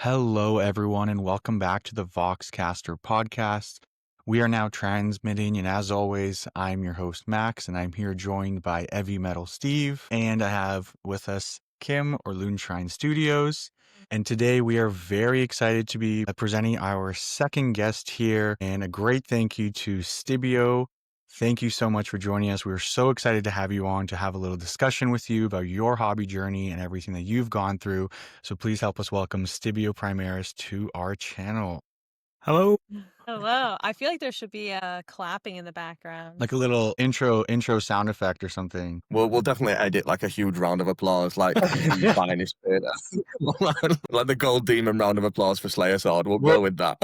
Hello, everyone, and welcome back to the Voxcaster podcast. We are now transmitting, and as always, I'm your host, Max, and I'm here joined by Heavy Metal Steve, and I have with us Kim or Loonshine Studios. And today we are very excited to be presenting our second guest here, and a great thank you to Stibio. Thank you so much for joining us. We're so excited to have you on to have a little discussion with you about your hobby journey and everything that you've gone through. So please help us welcome Stibio Primaris to our channel. Hello. Hello. I feel like there should be a clapping in the background. Like a little intro sound effect or something. We'll definitely edit like a huge round of applause, like the finest bit. Like the Gold Demon round of applause for Slayer Sword. We'll go with that.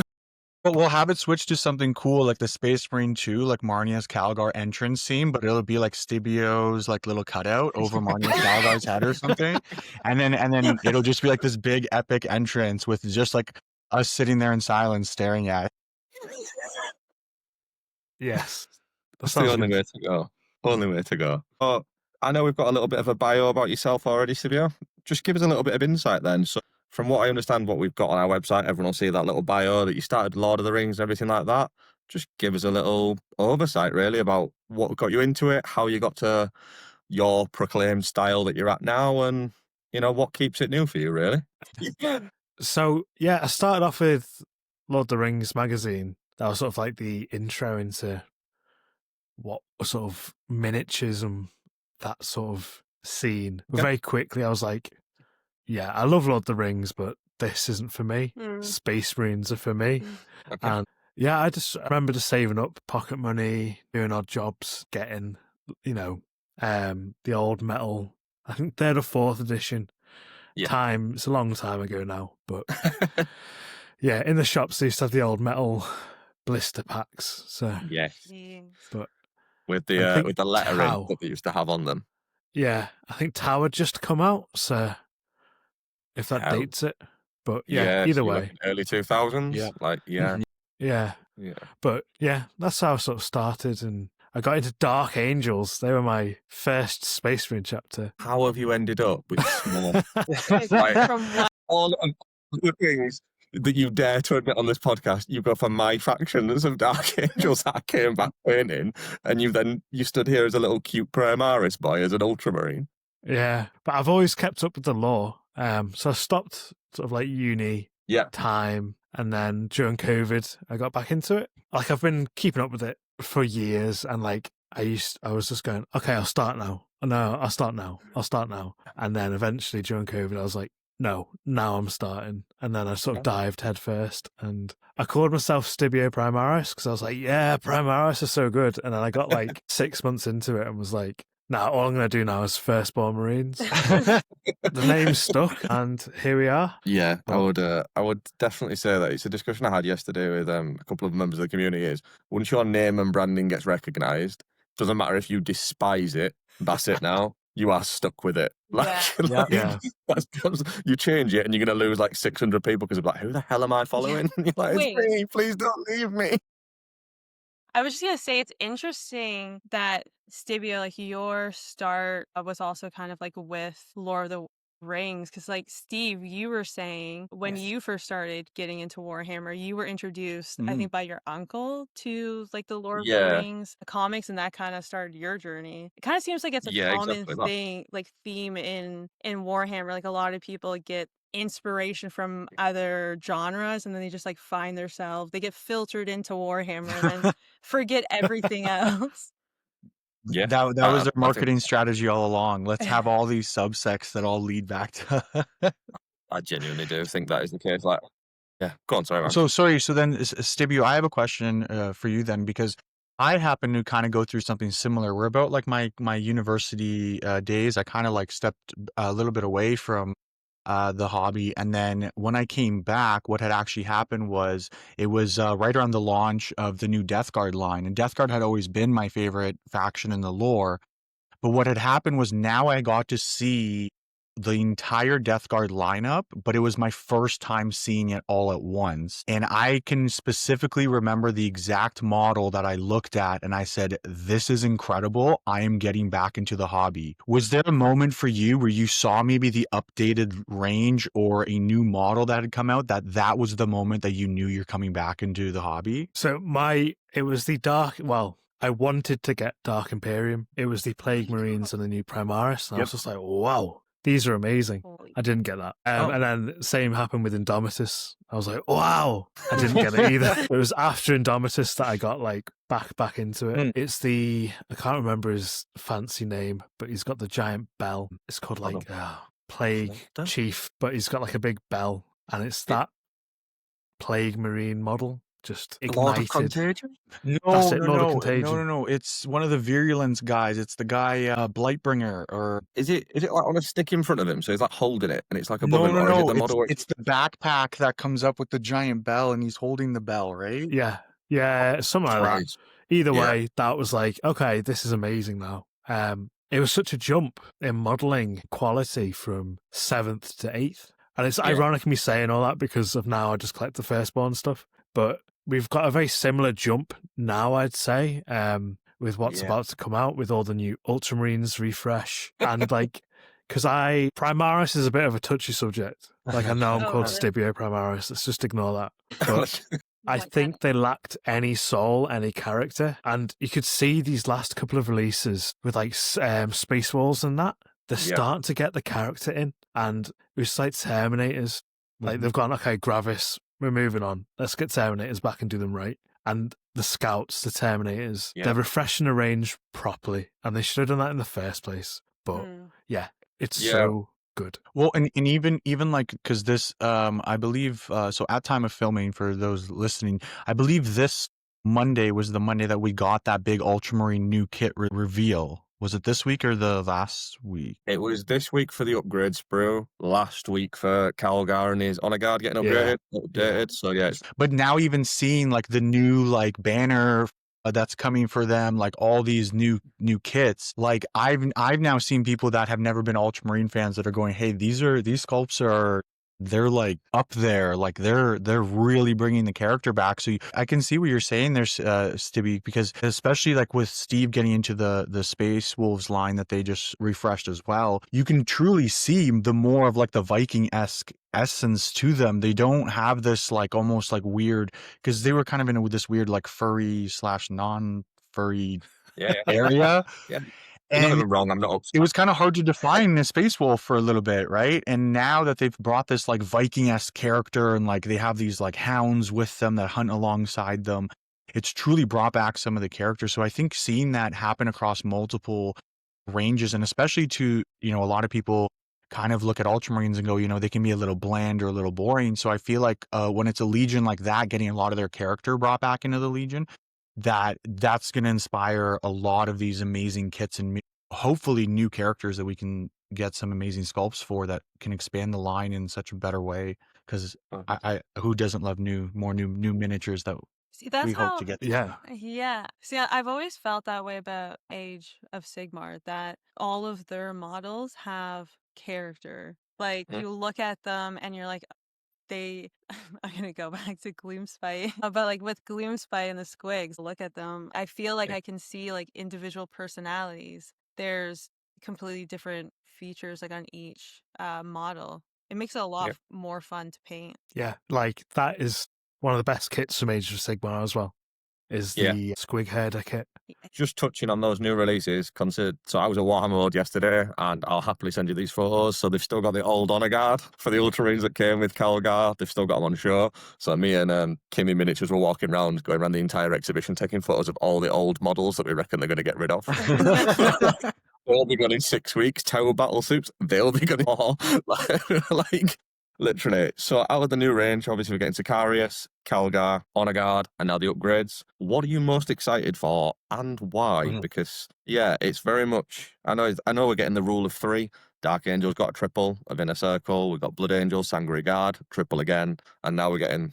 But we'll have it switch to something cool, like the Space Marine 2, like Marnia's Calgar entrance scene, but it'll be like Stibio's like little cutout over Marnia's Calgar's head or something. And then it'll just be like this big epic entrance with just like us sitting there in silence staring at it. Yes. That's the only way to go. Only way to go. Oh, I know we've got a little bit of a bio about yourself already, Stibio. Just give us a little bit of insight then. So from what I understand, what we've got on our website, everyone will see that little bio that you started Lord of the Rings and everything like that. Just give us a little oversight really about what got you into it, how you got to your proclaimed style that you're at now, and what keeps it new for you really. So yeah, I started off with Lord of the Rings magazine. That was sort of like the intro into what sort of miniatures and that sort of scene. But very quickly I was like, yeah, I love Lord of the Rings, but this isn't for me. Space Marines are for me. Okay. And yeah, I remember just saving up pocket money, doing odd jobs, getting, the old metal, I think 3rd or 4th edition. Yeah. It's a long time ago now, but yeah, in the shops they used to have the old metal blister packs. So Yes. but With the lettering that they used to have on them. Yeah, I think Tau had just come out, so if that dates it. But yeah, either way. Early 2000s? Yeah. Yeah. But yeah, that's how I sort of started, and I got into Dark Angels. They were my first Space Marine chapter. How have you ended up with small? Like, all of the things that you dare to admit on this podcast, you go for my factions of Dark Angels that I came back painting, and you stood here as a little cute Primaris boy, as an Ultramarine. Yeah, but I've always kept up with the lore. So I stopped sort of like uni time, and then during COVID, I got back into it. Like I've been keeping up with it for years, and like I was just going, okay, I'll start now. No, I'll start now. And then eventually during COVID, I was like, no, now I'm starting. And then I sort of dived head first, and I called myself Stibio Primaris because I was like, yeah, Primaris is so good. And then I got like 6 months into it and was like, nah, all I'm going to do now is Firstborn Marines. The name stuck, and here we are. Yeah, I would definitely say that. It's a discussion I had yesterday with a couple of members of the community is, once your name and branding gets recognised, doesn't matter if you despise it, that's it now. You are stuck with it. You change it and you're going to lose like 600 people because of like, who the hell am I following? You're like, it's me, please don't leave me. I was just going to say, it's interesting that Stibio, like your start was also kind of like with Lord of the Rings, because like Steve, you were saying when you first started getting into Warhammer, you were introduced, I think, by your uncle to like the Lord of the Rings comics, and that kind of started your journey. It kind of seems like it's a common thing, like theme in Warhammer. Like a lot of people get inspiration from other genres, and then they just like find themselves, they get filtered into Warhammer and then forget everything else. Yeah, that was their marketing strategy all along. Let's have all these subsects that all lead back to. I genuinely do think that is the case. Like, yeah, go on, sorry, man. So then, Stibio, I have a question for you then, because I happen to kind of go through something similar. We're about like my university days. I kind of like stepped a little bit away from the hobby, and then when I came back, what had actually happened was it was right around the launch of the new Death Guard line, and Death Guard had always been my favorite faction in the lore. But what had happened was now I got to see the entire Death Guard lineup, but it was my first time seeing it all at once. And I can specifically remember the exact model that I looked at and I said, this is incredible. I am getting back into the hobby. Was there a moment for you where you saw maybe the updated range or a new model that had come out that was the moment that you knew you're coming back into the hobby? So it was the I wanted to get Dark Imperium. It was the Plague Marines and the new Primaris. And I was just like, wow. These are amazing. I didn't get that. And then same happened with Indomitus. I was like, wow. I didn't get it either. It was after Indomitus that I got like back into it. It's I can't remember his fancy name, but he's got the giant bell. It's called like Plague Chief, but he's got like a big bell. And it's that Plague Marine model. Just ignited. Lord of Contagion? No. It's one of the Virulence guys. It's the guy Blightbringer, or is it like on a stick in front of him? So he's like holding it, and it's like above him. No. It's the backpack that comes up with the giant bell, and he's holding the bell, right? Yeah, something like that. Either way, that was like, okay, this is amazing now. It was such a jump in modeling quality from 7th to 8th, and it's ironic me saying all that because of now I just collect the firstborn stuff, but we've got a very similar jump now, I'd say, with what's about to come out with all the new Ultramarines refresh. And like, because Primaris is a bit of a touchy subject. Like, I know I'm called Stibio Primaris. Let's just ignore that. But I think they lacked any soul, any character. And you could see these last couple of releases with like Space Walls and that. They're starting to get the character in. And it was like Terminators. Like, they've gone, okay, Gravis, we're moving on. Let's get Terminators back and do them right. And the Scouts, the Terminators, they're refreshing the range properly. And they should have done that in the first place. But it's so good. Well, and even like, because this, I believe, so at time of filming, for those listening, I believe this Monday was the Monday that we got that big Ultramarine new kit reveal. Was it this week or the last week? It was this week for the upgrades, bro. Last week for Calgar and his Honor Guard getting updated. So But now even seeing like the new like banner that's coming for them, like all these new kits, like I've now seen people that have never been Ultramarine fans that are going, hey, these sculpts are, they're like up there, like they're really bringing the character back. So I can see what you're saying there, Stibby, because especially like with Steve getting into the Space Wolves line that they just refreshed as well, you can truly see the more of like the Viking-esque essence to them. They don't have this like almost like weird, because they were kind of in this weird like furry / non-furry area. And not even wrong, I'm not upset. It was kind of hard to define the Space Wolf for a little bit, right? And now that they've brought this like Viking-esque character and like they have these like hounds with them that hunt alongside them, it's truly brought back some of the characters. So I think seeing that happen across multiple ranges, and especially to, a lot of people kind of look at Ultramarines and go, they can be a little bland or a little boring. So I feel like when it's a Legion like that, getting a lot of their character brought back into the Legion, that's going to inspire a lot of these amazing kits and hopefully new characters that we can get some amazing sculpts for that can expand the line in such a better way. Because I who doesn't love more new miniatures that we hope to get? Yeah. See, I've always felt that way about Age of Sigmar, that all of their models have character. Like you look at them and you're like, I'm gonna go back to Gloomspite, but like with Gloomspite and the Squigs, look at them. I feel like I can see like individual personalities. There's completely different features like on each model. It makes it a lot more fun to paint. Yeah, like that is one of the best kits from Age of Sigmar as well. Is the Squig Herder kit. Just touching on those new releases, so I was at Warhammer World yesterday, and I'll happily send you these photos. So they've still got the old Honor Guard for the Ultramarines that came with Calgar. They've still got them on show. So me and Kimmy Miniatures were walking around, going around the entire exhibition, taking photos of all the old models that we reckon they're going to get rid of. They'll be gone in 6 weeks. Tower battle suits, they'll be gone in more. Like, literally. So out of the new range, obviously we're getting Sicarius. Calgar, Honor Guard, and now the upgrades. What are you most excited for and why? Because, yeah, it's very much... I know we're getting the rule of 3. Dark Angel's got a triple of Inner Circle. We've got Blood Angel, Sangre Guard, triple again. And now we're getting,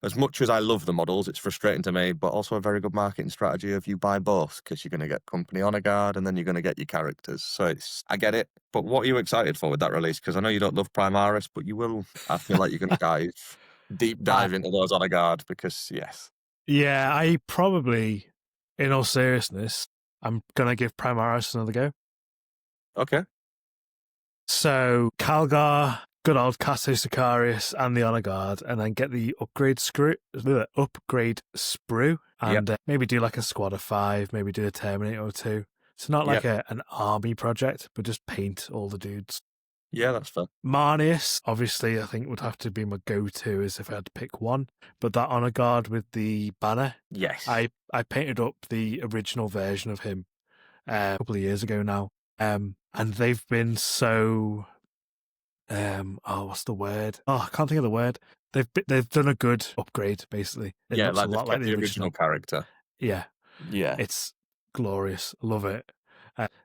as much as I love the models, it's frustrating to me, but also a very good marketing strategy if you buy both, because you're going to get Company Honor Guard and then you're going to get your characters. So I get it. But what are you excited for with that release? Because I know you don't love Primaris, but you will. I feel like you're going to deep dive into those Honor Guard because, yes. Yeah, I probably, in all seriousness, I'm going to give Primaris another go. Okay. So, Calgar, good old Cato Sicarius, and the Honor Guard, and then get the upgrade sprue, and maybe do like a squad of 5, maybe do a Terminator or 2. It's not like an army project, but just paint all the dudes. Yeah, that's fair. Marnius, obviously, I think would have to be my go-to as if I had to pick one. But that Honor Guard with the banner, yes, I painted up the original version of him a couple of years ago now. And they've been so, what's the word? Oh, I can't think of the word. They've done a good upgrade, basically. It looks a lot like the original character. Yeah, it's glorious. Love it.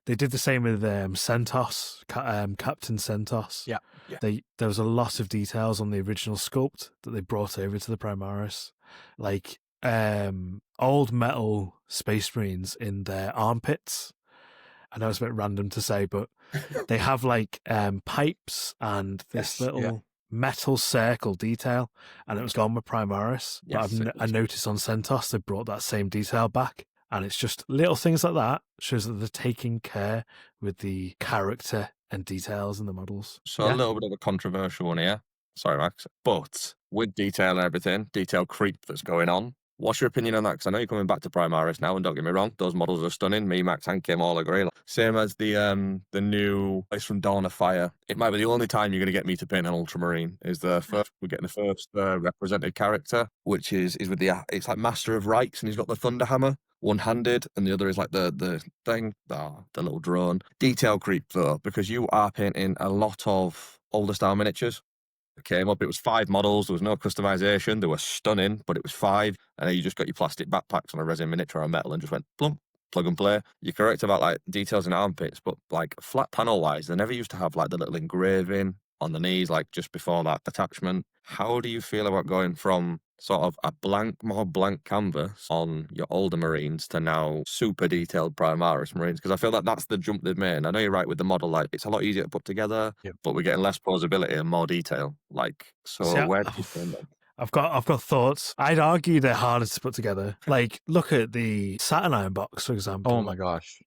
They did the same with Centos, Captain Centos. Yeah. There was a lot of details on the original sculpt that they brought over to the Primaris, like old metal Space Marines in their armpits. I know it's a bit random to say, but they have like pipes and this little metal circle detail, and it was gone with Primaris. Yes, but I noticed on Centos they brought that same detail back. And it's just little things like that shows that they're taking care with the character and details in the models. So a little bit of a controversial one here. Sorry, Max. But with detail and everything, detail creep that's going on, what's your opinion on that? Because I know you're coming back to Primaris now, and don't get me wrong, those models are stunning. Me, Max, and Kim all agree. Same as the new place from Dawn of Fire. It might be the only time you're going to get me to paint an Ultramarine. We're getting the first represented character, which is with it's like Master of Rights, and he's got the Thunder Hammer. One-handed, and the other is like the thing, the little drone. Detail creep, though, because you are painting a lot of older style miniatures. It came up, it was 5 models, there was no customization, they were stunning, but it was 5, and then you just got your plastic backpacks on a resin miniature or metal and just went, plump, plug and play. You're correct about like details in armpits, but like flat panel-wise, they never used to have like the little engraving on the knees, like just before that attachment. How do you feel about going from sort of a more blank canvas on your older Marines to now super detailed Primaris Marines? Because I feel like that's the jump they've made. I know you're right with the model, like it's a lot easier to put together, but we're getting less posability and more detail. Like, so where do you stand then? I've got thoughts. I'd argue they're harder to put together. Like, look at the Saturnine box, for example. Oh my gosh.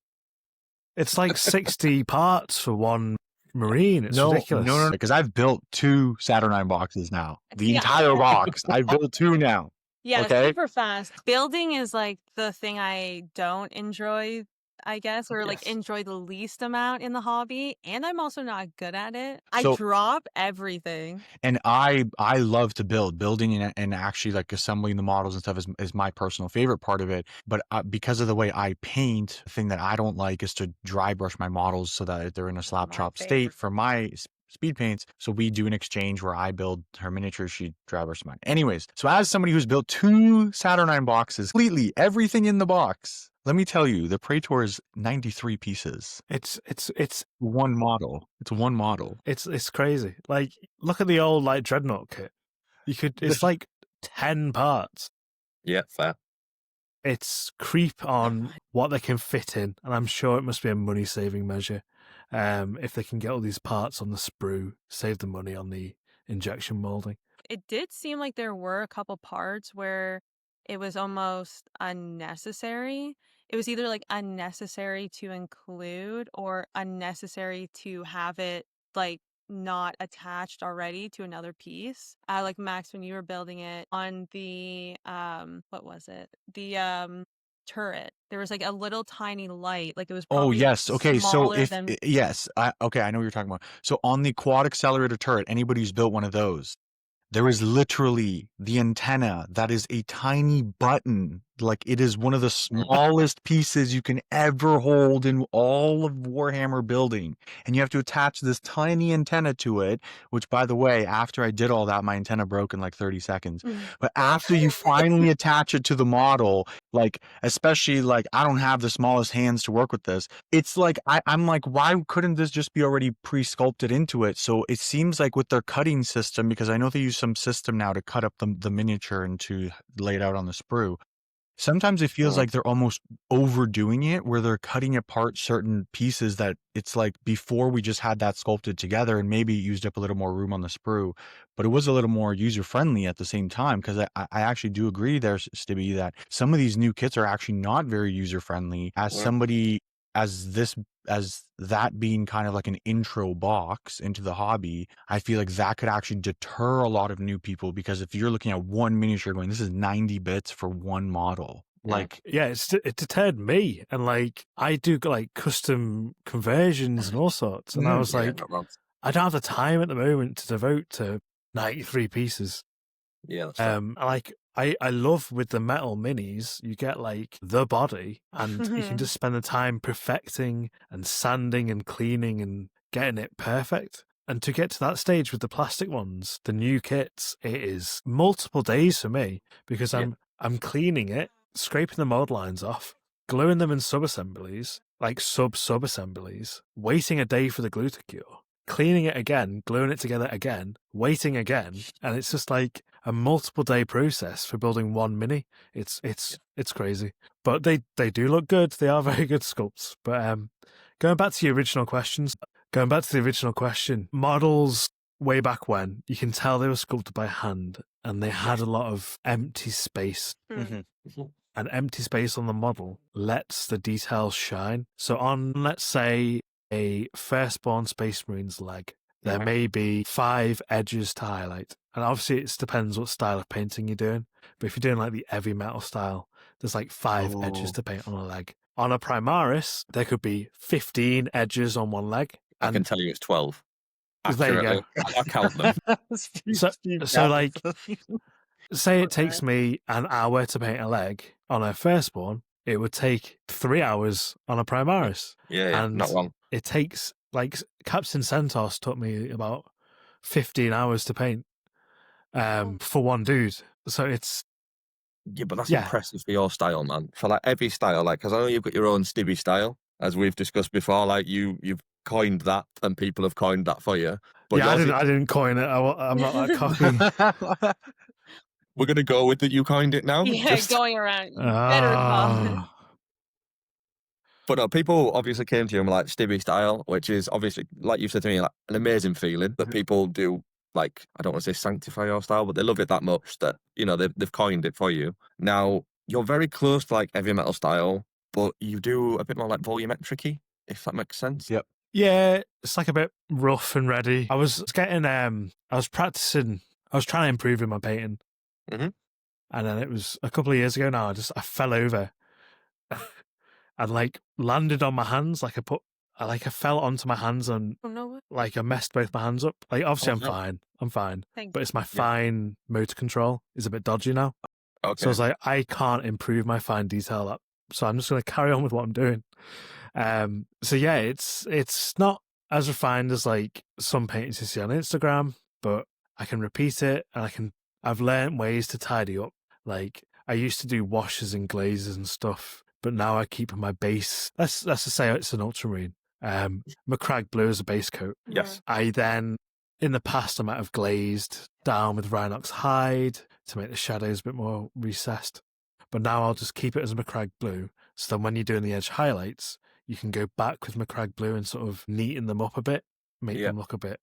It's like 60 parts for one Marine. It's ridiculous. No, because I've built 2 Saturnine boxes now. The entire box. I've built 2 now. Yeah, okay? It's super fast. Building is like the thing I don't enjoy, I guess, or like enjoy the least amount in the hobby. And I'm also not good at it. I drop everything. And I love to build. Building and actually like assembling the models and stuff is my personal favorite part of it. But because of the way I paint, the thing that I don't like is to dry brush my models so that they're in a slap chop state for my speed paints. So we do an exchange where I build her miniature, she dry brushes mine. Anyways, so as somebody who's built 2 Saturnine boxes, completely everything in the box, let me tell you, the Praetor is 93 pieces. It's one model. It's one model. It's crazy. Like, look at the old like Dreadnought kit. It's like 10 parts. Yeah, fair. It's creep on what they can fit in, and I'm sure it must be a money saving measure. If they can get all these parts on the sprue, save the money on the injection molding. It did seem like there were a couple parts where it was almost unnecessary. It was either like unnecessary to include or unnecessary to have it like not attached already to another piece. Like Max, when you were building it on the what was it? The turret. There was like a little tiny light, like it was probably okay, so if than... I know what you're talking about. So on the quad accelerator turret, anybody who's built one of those, there is literally the antenna that is a tiny button Like, it is one of the smallest pieces you can ever hold in all of Warhammer building. And you have to attach this tiny antenna to it, which, by the way, after I did all that, my antenna broke in like 30 seconds. But after you finally attach it to the model, like, especially like I don't have the smallest hands to work with this. It's like, I'm like, why couldn't this just be already pre-sculpted into it? So it seems like with their cutting system, because I know they use some system now to cut up the miniature and to lay it out on the sprue. Sometimes it feels like they're almost overdoing it, where they're cutting apart certain pieces that it's like before we just had that sculpted together and maybe it used up a little more room on the sprue, but it was a little more user-friendly at the same time. Because I actually do agree there, Stibby, that some of these new kits are actually not very user-friendly. As somebody, as that being kind of like an intro box into the hobby, I feel like that could actually deter a lot of new people, because if you're looking at one miniature going, this is 90 bits for one model. Like, yeah, it deterred me, and like I do like custom conversions and all sorts, and I was like, I don't have the time at the moment to devote to 93 pieces. Yeah, that's like I love with the metal minis, you get like the body, and you can just spend the time perfecting and sanding and cleaning and getting it perfect. And to get to that stage with the plastic ones, the new kits, it is multiple days for me, because I'm cleaning it, scraping the mold lines off, gluing them in sub-assemblies, like sub-assemblies, waiting a day for the glue to cure, cleaning it again, gluing it together again, waiting again, and it's just like a multiple day process for building one mini. It's crazy, but they do look good. They are very good sculpts. But going back to the original question, models way back when, you can tell they were sculpted by hand, and they had a lot of empty space. And empty space on the model lets the details shine. So on, let's say, a Firstborn Space Marines leg, there may be 5 edges to highlight. And obviously it depends what style of painting you're doing. But if you're doing like the heavy metal style, there's like 5 edges to paint on a leg. On a Primaris, there could be 15 edges on one leg. I can tell you it's 12. There you go. I count them. so like, say it takes me an hour to paint a leg on a Firstborn, it would take 3 hours on a Primaris. Yeah, and not long. It takes, like, Captain Centaurs took me about 15 hours to paint for one dude. So it's... Yeah, but that's impressive for your style, man. For like every style, like, because I know you've got your own Stibby style, as we've discussed before. Like you've coined that, and people have coined that for you. But yeah, I didn't coin it. I'm not that cocky. We're gonna go with that. You coined it now. Yeah, going around. You better call. But no, people obviously came to you and were like Stibby style, which is obviously, like you said to me, like an amazing feeling that people do. Like, I don't want to say sanctify your style, but they love it that much that, you know, they've coined it for you. Now, you're very close to like heavy metal style, but you do a bit more like volumetric-y, if that makes sense. Yep. Yeah, it's like a bit rough and ready. I was practicing, I was trying to improve in my painting. And then it was a couple of years ago now, I fell over and like landed on my hands. Like I fell onto my hands and like I messed both my hands up. Like obviously I'm fine. But it's my fine motor control is a bit dodgy now. Okay. So I was like, I can't improve my fine detail up. So I'm just going to carry on with what I'm doing. So yeah, it's not as refined as like some paintings you see on Instagram, but I can repeat it, and I've learned ways to tidy up. Like I used to do washes and glazes and stuff, but now I keep my base. Let's just say it's an ultramarine. McCrag blue as a base coat. Yes. I then, in the past, I might have glazed down with Rhinox hide to make the shadows a bit more recessed. But now I'll just keep it as McCrag blue. So then when you're doing the edge highlights, you can go back with McCrag blue and sort of neaten them up a bit, make them look a bit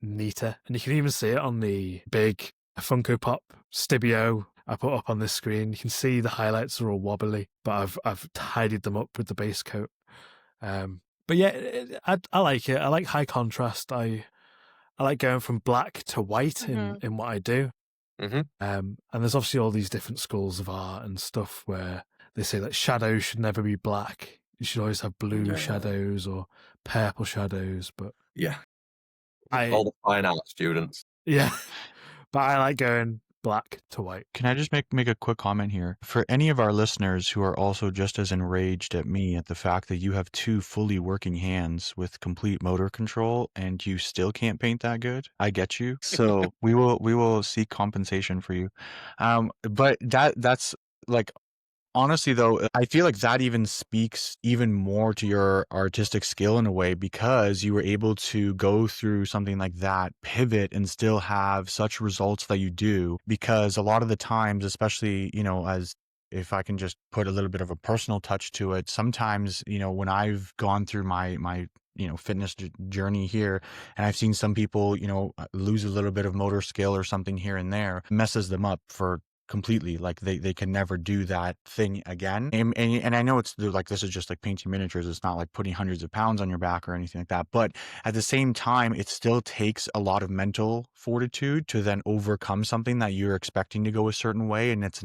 neater. And you can even see it on the big Funko Pop Stibio I put up on this screen. You can see the highlights are all wobbly, but I've tidied them up with the base coat. But yeah, I like it. I like high contrast. I like going from black to white in what I do. And there's obviously all these different schools of art and stuff where they say that shadows should never be black. You should always have blue shadows or purple shadows. But all the fine art students. Yeah, but I like going black to white. Can I just make a quick comment here? For any of our listeners who are also just as enraged at me at the fact that you have 2 fully working hands with complete motor control and you still can't paint that good, I get you. So we will seek compensation for you. But that's like, honestly, though, I feel like that even speaks even more to your artistic skill in a way, because you were able to go through something like that, pivot, and still have such results that you do. Because a lot of the times, especially, as if I can just put a little bit of a personal touch to it, sometimes, when I've gone through my fitness journey here, and I've seen some people, lose a little bit of motor skill or something here and there, messes them up for completely. Like they can never do that thing again. And I know it's like, this is just like painting miniatures. It's not like putting hundreds of pounds on your back or anything like that. But at the same time, it still takes a lot of mental fortitude to then overcome something that you're expecting to go a certain way. And it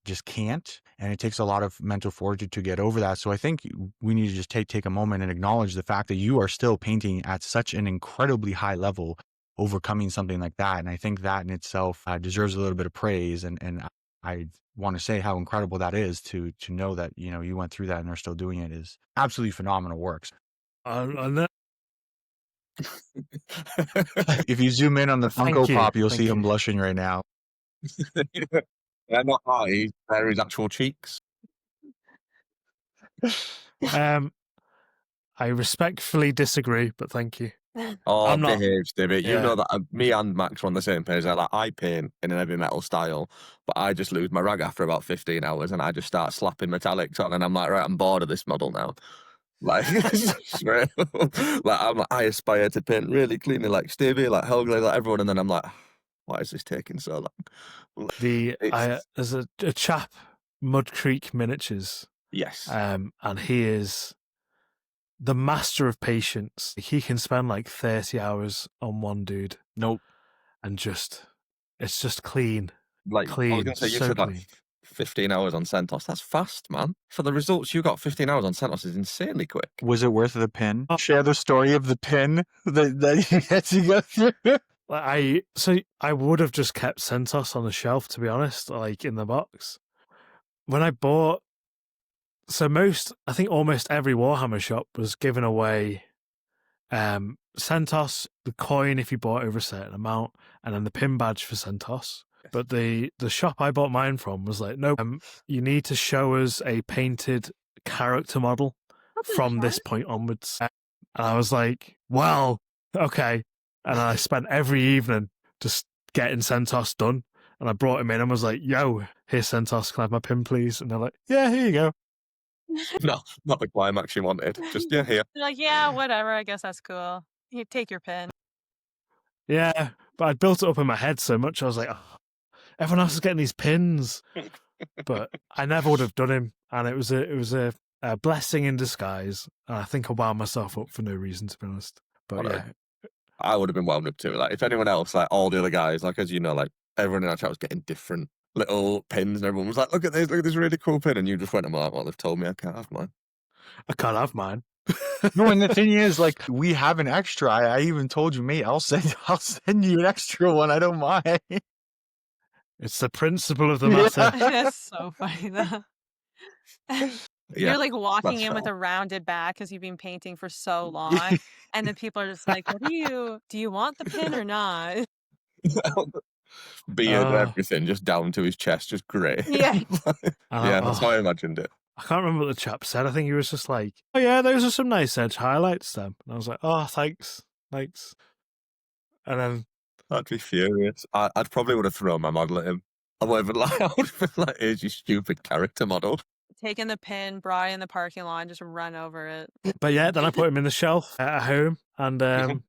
just can't. And it takes a lot of mental fortitude to get over that. So I think we need to just take a moment and acknowledge the fact that you are still painting at such an incredibly high level, overcoming something like that. And I think that in itself deserves a little bit of praise. And I want to say how incredible that is to know that, you went through that and are still doing it is absolutely phenomenal works. If you zoom in on the Funko Pop, you'll see him blushing right now. They're not eyes, they're his actual cheeks. I respectfully disagree, but thank you. Oh, behave, Stibby. You know that me and Max are on the same page. I paint in an heavy metal style, but I just lose my rag after about 15 hours and I just start slapping metallics on, and I'm like, right, I'm bored of this model now. Like, I aspire to paint really cleanly like Stibby, like Helgley, like everyone, and then I'm like, why is this taking so long? There's a chap, Mud Creek Miniatures. Yes. And he is the master of patience. He can spend like 30 hours on one dude. Nope. And it's just clean. Like, clean. I was going to say, you said clean. Like 15 hours on CentOS. That's fast, man. For the results you got, 15 hours on CentOS is insanely quick. Was it worth the pin? Share the story of the pin that you had to go through. I would have just kept CentOS on the shelf, to be honest, like in the box. When I bought, I think almost every Warhammer shop was giving away CentOS, the coin if you bought over a certain amount, and then the pin badge for CentOS. Yes. But the shop I bought mine from was like, no, you need to show us a painted character model from this point onwards. And I was like, well, okay. And I spent every evening just getting CentOS done. And I brought him in and was like, yo, here's CentOS, can I have my pin, please? And they're like, yeah, here you go. No, not the climax you wanted. Just, yeah, here. They're like, yeah, whatever. I guess that's cool. You take your pin. Yeah, but I built it up in my head so much. I was like, oh, everyone else is getting these pins. But I never would have done him. And it was a blessing in disguise. And I think I wound myself up for no reason, to be honest. But yeah. I would have been wound up too. Like, if anyone else, like all the other guys, like, as you know, like everyone in our chat was getting different little pins, and everyone was like, look at this really cool pin. And you just went, I'm like, well, they've told me I can't have mine. I can't have mine. No, and the thing is, like, we have an extra. I even told you, mate, I'll send you an extra one. I don't mind. It's the principle of the matter. That's so funny, though. Yeah, you're like walking in with a rounded back because you've been painting for so long, and then people are just like, "What do you want the pin or not?" Beard and everything, just down to his chest, just grey. Yeah, yeah, that's how I imagined it. I can't remember what the chap said. I think he was just like, "Oh yeah, those are some nice edge highlights." Then and I was like, "Oh, thanks." And then I'd be furious. I'd probably would have thrown my model at him. I would have been like, "Here's your stupid character model." Taking the pin, brought it in the parking lot, and just run over it. But yeah, then I put him in the shelf at home, and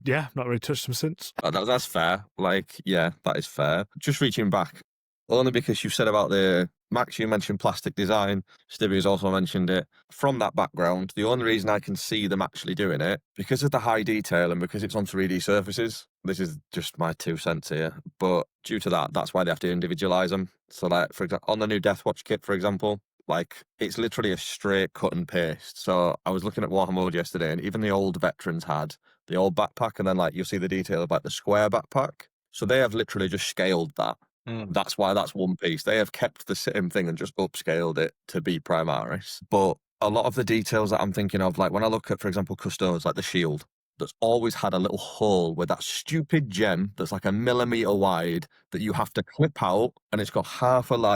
yeah, not really touched him since. That's fair. Like, yeah, that is fair. Just reaching back, only because you said about the Max, you mentioned plastic design. Stibby has also mentioned it. From that background, the only reason I can see them actually doing it, because of the high detail and because it's on 3D surfaces. This is just my 2 cents here, but due to that, that's why they have to individualize them. So, like, for example, on the new Deathwatch kit, for example, like, it's literally a straight cut and paste. So I was looking at Warhammer yesterday, and even the old veterans had the old backpack, and then, like, you'll see the detail of, like, the square backpack. So they have literally just scaled that. That's why that's one piece. They have kept the same thing and just upscaled it to be Primaris. But a lot of the details that I'm thinking of, like when I look at, for example, Custodes, like the shield, that's always had a little hole with that stupid gem that's like 1 millimeter wide that you have to clip out, and it's got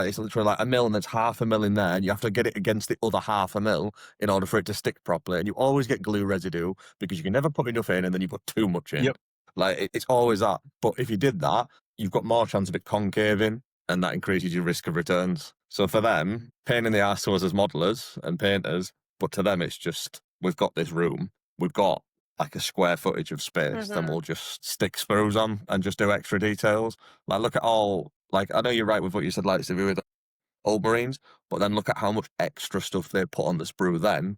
it's literally like 1 mil and there's 0.5 mil in there, and you have to get it against the other 0.5 mil in order for it to stick properly. And you always get glue residue because you can never put enough in and then you put too much in. Yep. Like it's always that. But if you did that, you've got more chance of it concaving, and that increases your risk of returns. So for them, pain in the arse to us as modelers and painters, but to them it's just, we've got this room, we've got like a square footage of space, then we'll just stick sprues on and just do extra details. Like look at all, like I know you're right with what you said, like with old Marines, but then look at how much extra stuff they put on the sprue then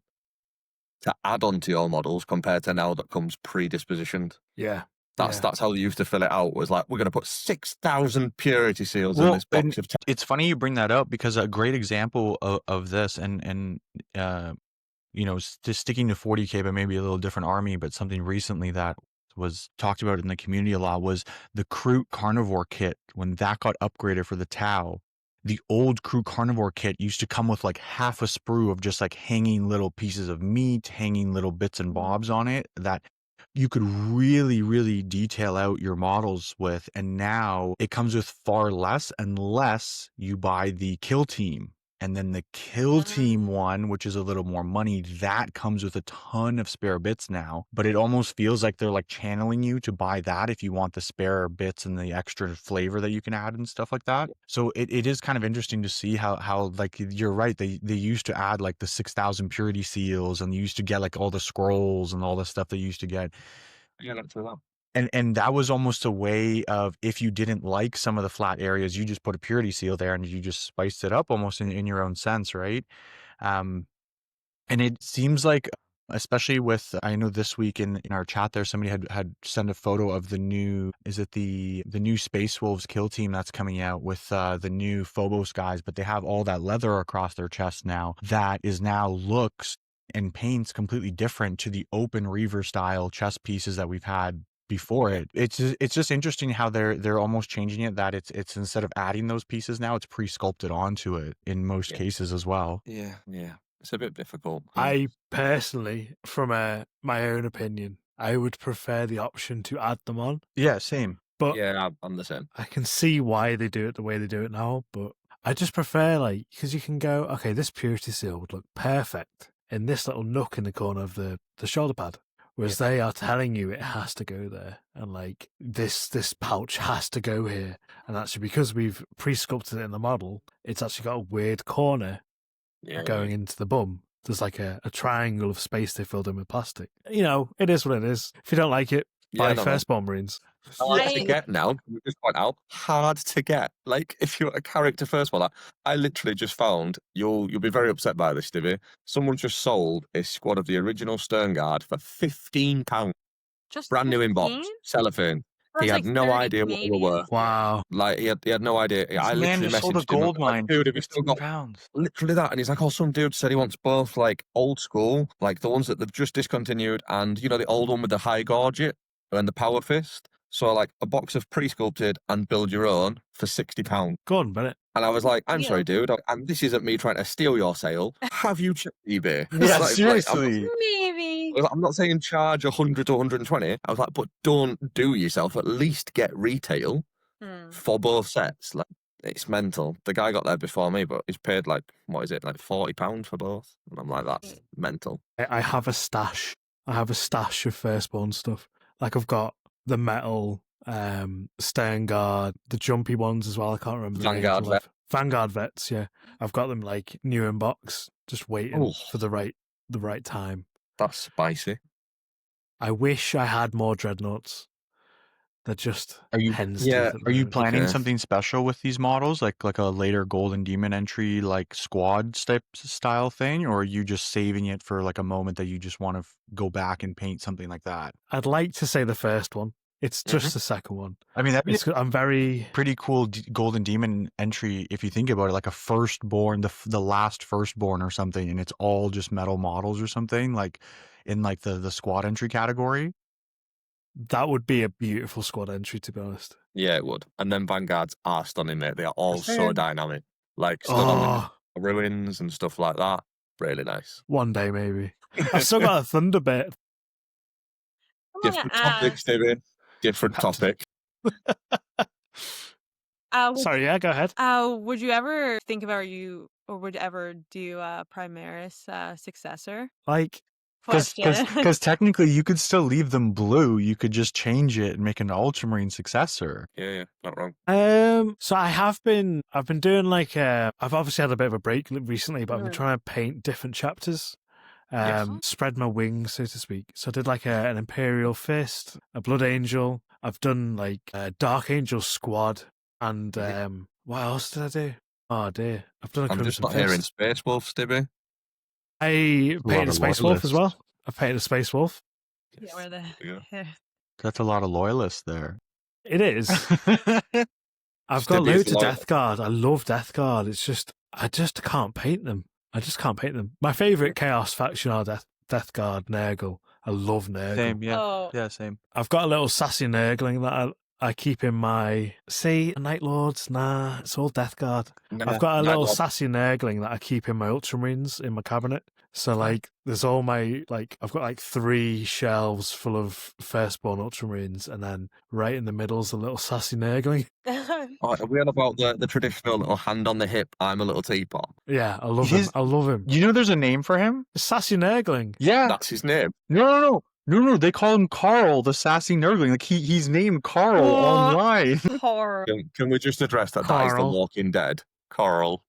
to add on to your models compared to now that comes predispositioned. Yeah. That's how they used to fill it out, was like, we're going to put 6,000 purity seals in this box of 10. It's funny you bring that up, because a great example of this, and you know, just sticking to 40K, but maybe a little different army, but something recently that was talked about in the community a lot was the Kroot Carnivore kit. When that got upgraded for the Tau, the old Kroot Carnivore kit used to come with like half a sprue of just like hanging little pieces of meat, hanging little bits and bobs on it that you could really, really detail out your models with. And now it comes with far less unless you buy the Kill Team. And then the Kill Team one, which is a little more money, that comes with a ton of spare bits now. But it almost feels like they're like channeling you to buy that if you want the spare bits and the extra flavor that you can add and stuff like that. So it is kind of interesting to see how like, you're right, they used to add like the 6,000 purity seals, and you used to get like all the scrolls and all the stuff they used to get. Yeah, that's true. And that was almost a way of, if you didn't like some of the flat areas, you just put a purity seal there and you just spiced it up almost in your own sense, right? And it seems like, especially with, I know this week in our chat there, somebody had sent a photo of the new, is it the new Space Wolves Kill Team that's coming out with the new Phobos guys, but they have all that leather across their chest now that is now looks and paints completely different to the open Reaver style chest pieces that we've had before it. It's just interesting how they're almost changing it, that it's instead of adding those pieces now, it's pre-sculpted onto it in most cases as well. Yeah. It's a bit difficult. I personally, from my own opinion, I would prefer the option to add them on. Yeah, same. But yeah, I'm the same. I can see why they do it the way they do it now, but I just prefer, like, because you can go, okay, this purity seal would look perfect in this little nook in the corner of the shoulder pad. Whereas they are telling you it has to go there, and like this pouch has to go here, and actually because we've pre-sculpted it in the model, it's actually got a weird corner going into the bum. There's like a triangle of space they filled in with plastic. You know, it is what it is. If you don't like it, buy Firstborn Marines. Hard to get now. We just point out, hard to get. Like if you're a character first one, I literally just found, you'll be very upset by this, Stevie. Someone just sold a squad of the original Stern Guard for £15. Just brand new 15? inbox, cellophane. That's He had like no 30 idea what they were worth. Wow. Like he had no idea. I man literally just sold a messaged him. gold mine Like, dude, for have you still got £15? literally that? And he's like, oh, some dude said he wants both like old school, like the ones that they've just discontinued, and you know the old one with the high gorget and the power fist. So like a box of pre-sculpted and build your own for £60. Go on, Bennett. And I was like, I'm sorry, dude. And this isn't me trying to steal your sale. Have you checked eBay? Yeah, Like, seriously. Maybe. I'm not saying charge 100 to 120. I was like, but don't do yourself. At least get retail for both sets. Like, it's mental. The guy got there before me, but he's paid like, what is it, like £40 for both? And I'm like, that's mental. I have a stash. I have a stash of Firstborn stuff. Like I've got the metal Stern Guard, the jumpy ones as well. I can't remember the Vanguard names. Vet. Vanguard Vets, yeah. I've got them like new in box, just waiting for the right time. That's spicy. I wish I had more dreadnoughts. They're just hens. Yeah. Are you planning something special with these models, like a later Golden Demon entry, like squad style thing, or are you just saving it for like a moment that you just want to go back and paint something like that? I'd like to say the first one. It's just the second one. I mean, I'm very pretty cool Golden Demon entry if you think about it, like a firstborn, the last firstborn or something, and it's all just metal models or something, like in like the squad entry category. That would be a beautiful squad entry, to be honest. Yeah, it would. And then Vanguards are stunning, mate. They are all so dynamic. Like, stood on the ruins and stuff like that. Really nice. One day, maybe. I've still got a Thunder bit. Different topic, Stibio. Different topic. Sorry, yeah, go ahead. Would you ever think about would you ever do a Primaris successor? Like, because technically you could still leave them blue. You could just change it and make an Ultramarine successor. Yeah, not wrong. So I've been doing like I've obviously had a bit of a break recently, but I've been trying to paint different chapters. Spread my wings, so to speak. So I did like an Imperial Fist, a Blood Angel. I've done like a Dark Angel Squad, and what else did I do? Oh dear, I've done a I'm Crimson just not Fist. hearing Space Wolf, Stibio. I painted a Space Wolf as well. I painted a Space Wolf. Yeah, where That's a lot of loyalists there. It is. I've got loads of Death Guard. I love Death Guard. It's just I just can't paint them. My favourite Chaos faction are Death Guard, Nurgle. I love Nurgle. Same, yeah. Yeah, same. I've got a little sassy Nurgling that I keep in my... See, Night Lords, nah, it's all Death Guard. I've got a little sassy Nurgling that I keep in my Ultramarines in my cabinet. So, like, there's all my... Like, I've got, like, 3 shelves full of Firstborn Ultramarines, and then right in the middle's a little sassy Nurgling. Are we on about the traditional little hand on the hip, I'm a little teapot? Yeah, I love him. I love him. You know there's a name for him? Sassy Nurgling. Yeah. That's his name? No, they call him Carl, the sassy Nurgling. Like, he's named Carl online. Carl. Can we just address that? That is the Walking Dead. Carl.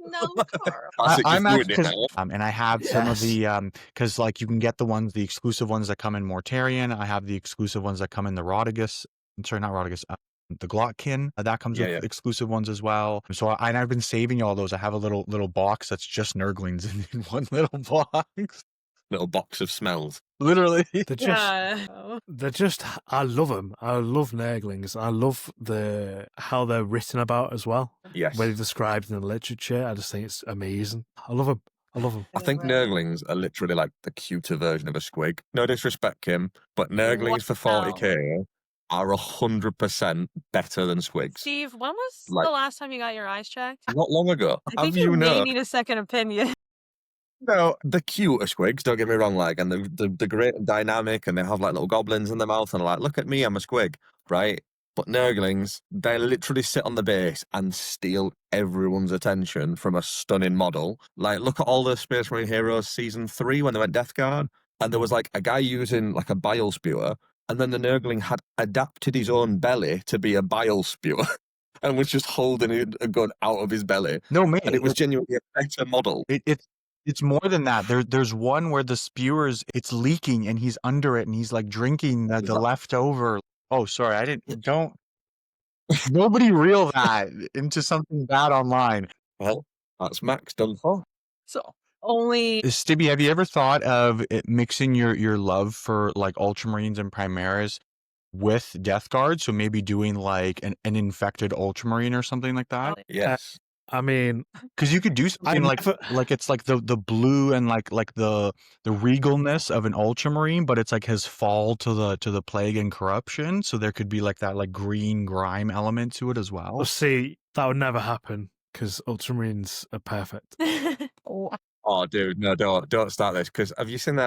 No, Carl. I'm actually, and I have some of the, because like you can get the exclusive ones that come in Mortarion. I have the exclusive ones that come in the Rotigus. Sorry, not Rotigus. The Glotkin that comes with exclusive ones as well. So I've been saving all those. I have a little box that's just Nurglings in one little box. Little box of smells. Literally. They're just, I love them. I love Nurglings. I love how they're written about as well. Yes. Where they're described in the literature. I just think it's amazing. I love them. I think Nurglings are literally like the cuter version of a squig. No disrespect, Kim, but Nurglings for 40k are 100% better than squigs. Steve, when was the last time you got your eyes checked? Not long ago. I think you may need a second opinion. No, the cute are squigs, don't get me wrong, like, and the great and dynamic, and they have like little goblins in their mouth, and like, look at me, I'm a squig, right? But Nurglings, they literally sit on the base and steal everyone's attention from a stunning model. Like, look at all the Space Marine Heroes Season 3 when they went Death Guard, and there was like a guy using like a bile spewer, and then the Nurgling had adapted his own belly to be a bile spewer. And was just holding a gun out of his belly. No, man. And it was genuinely a better model. It's more than that. There's one where the spewer's it's leaking and he's under it and he's like drinking the leftover. Oh, sorry, nobody reel that into something bad online. Well, that's Max done for. So only Stibby, have you ever thought of mixing your love for like Ultramarines and Primaris with Death Guard? So maybe doing like an infected Ultramarine or something like that? Yes. I mean, because you could do something like it's like the blue and like the regalness of an Ultramarine, but it's like his fall to the plague and corruption. So there could be like that like green grime element to it as well. Well, see, that would never happen because Ultramarines are perfect. Oh, dude, no, don't start this. Because have you seen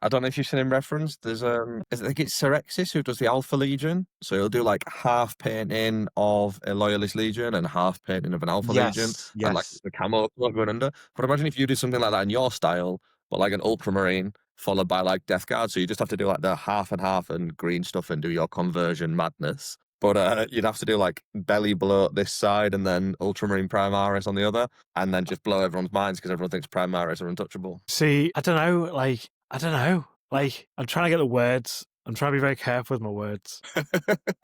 I don't know if you've seen him referenced. There's I think it's Serexis who does the Alpha Legion. So he'll do like half painting of a Loyalist Legion and half painting of an Alpha Legion. And like the camo going under. But imagine if you did something like that in your style, but like an Ultramarine followed by like Death Guard. So you just have to do like the half and half and green stuff and do your conversion madness. But you'd have to do like belly bloat this side and then Ultramarine Primaris on the other. And then just blow everyone's minds because everyone thinks Primaris are untouchable. See, I don't know. Like, I'm trying to get the words. I'm trying to be very careful with my words.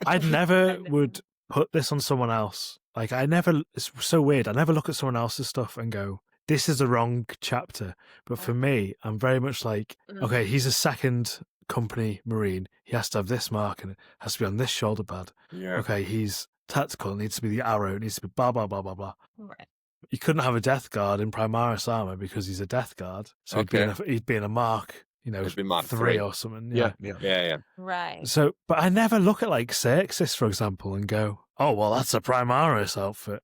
I never would put this on someone else. Like, it's so weird. I never look at someone else's stuff and go, this is the wrong chapter. But for me, I'm very much like, okay, he's a second company Marine. He has to have this mark and it has to be on this shoulder pad. Yeah. Okay, he's tactical. It needs to be the arrow. It needs to be blah, blah, blah, blah, blah. Right. You couldn't have a Death Guard in Primaris armor because he's a Death Guard. So he'd be in a mark, It's been Mark 3 or something. Yeah. Right. So, but I never look at like Xerxes, for example, and go, "Oh, well, that's a Primaris outfit."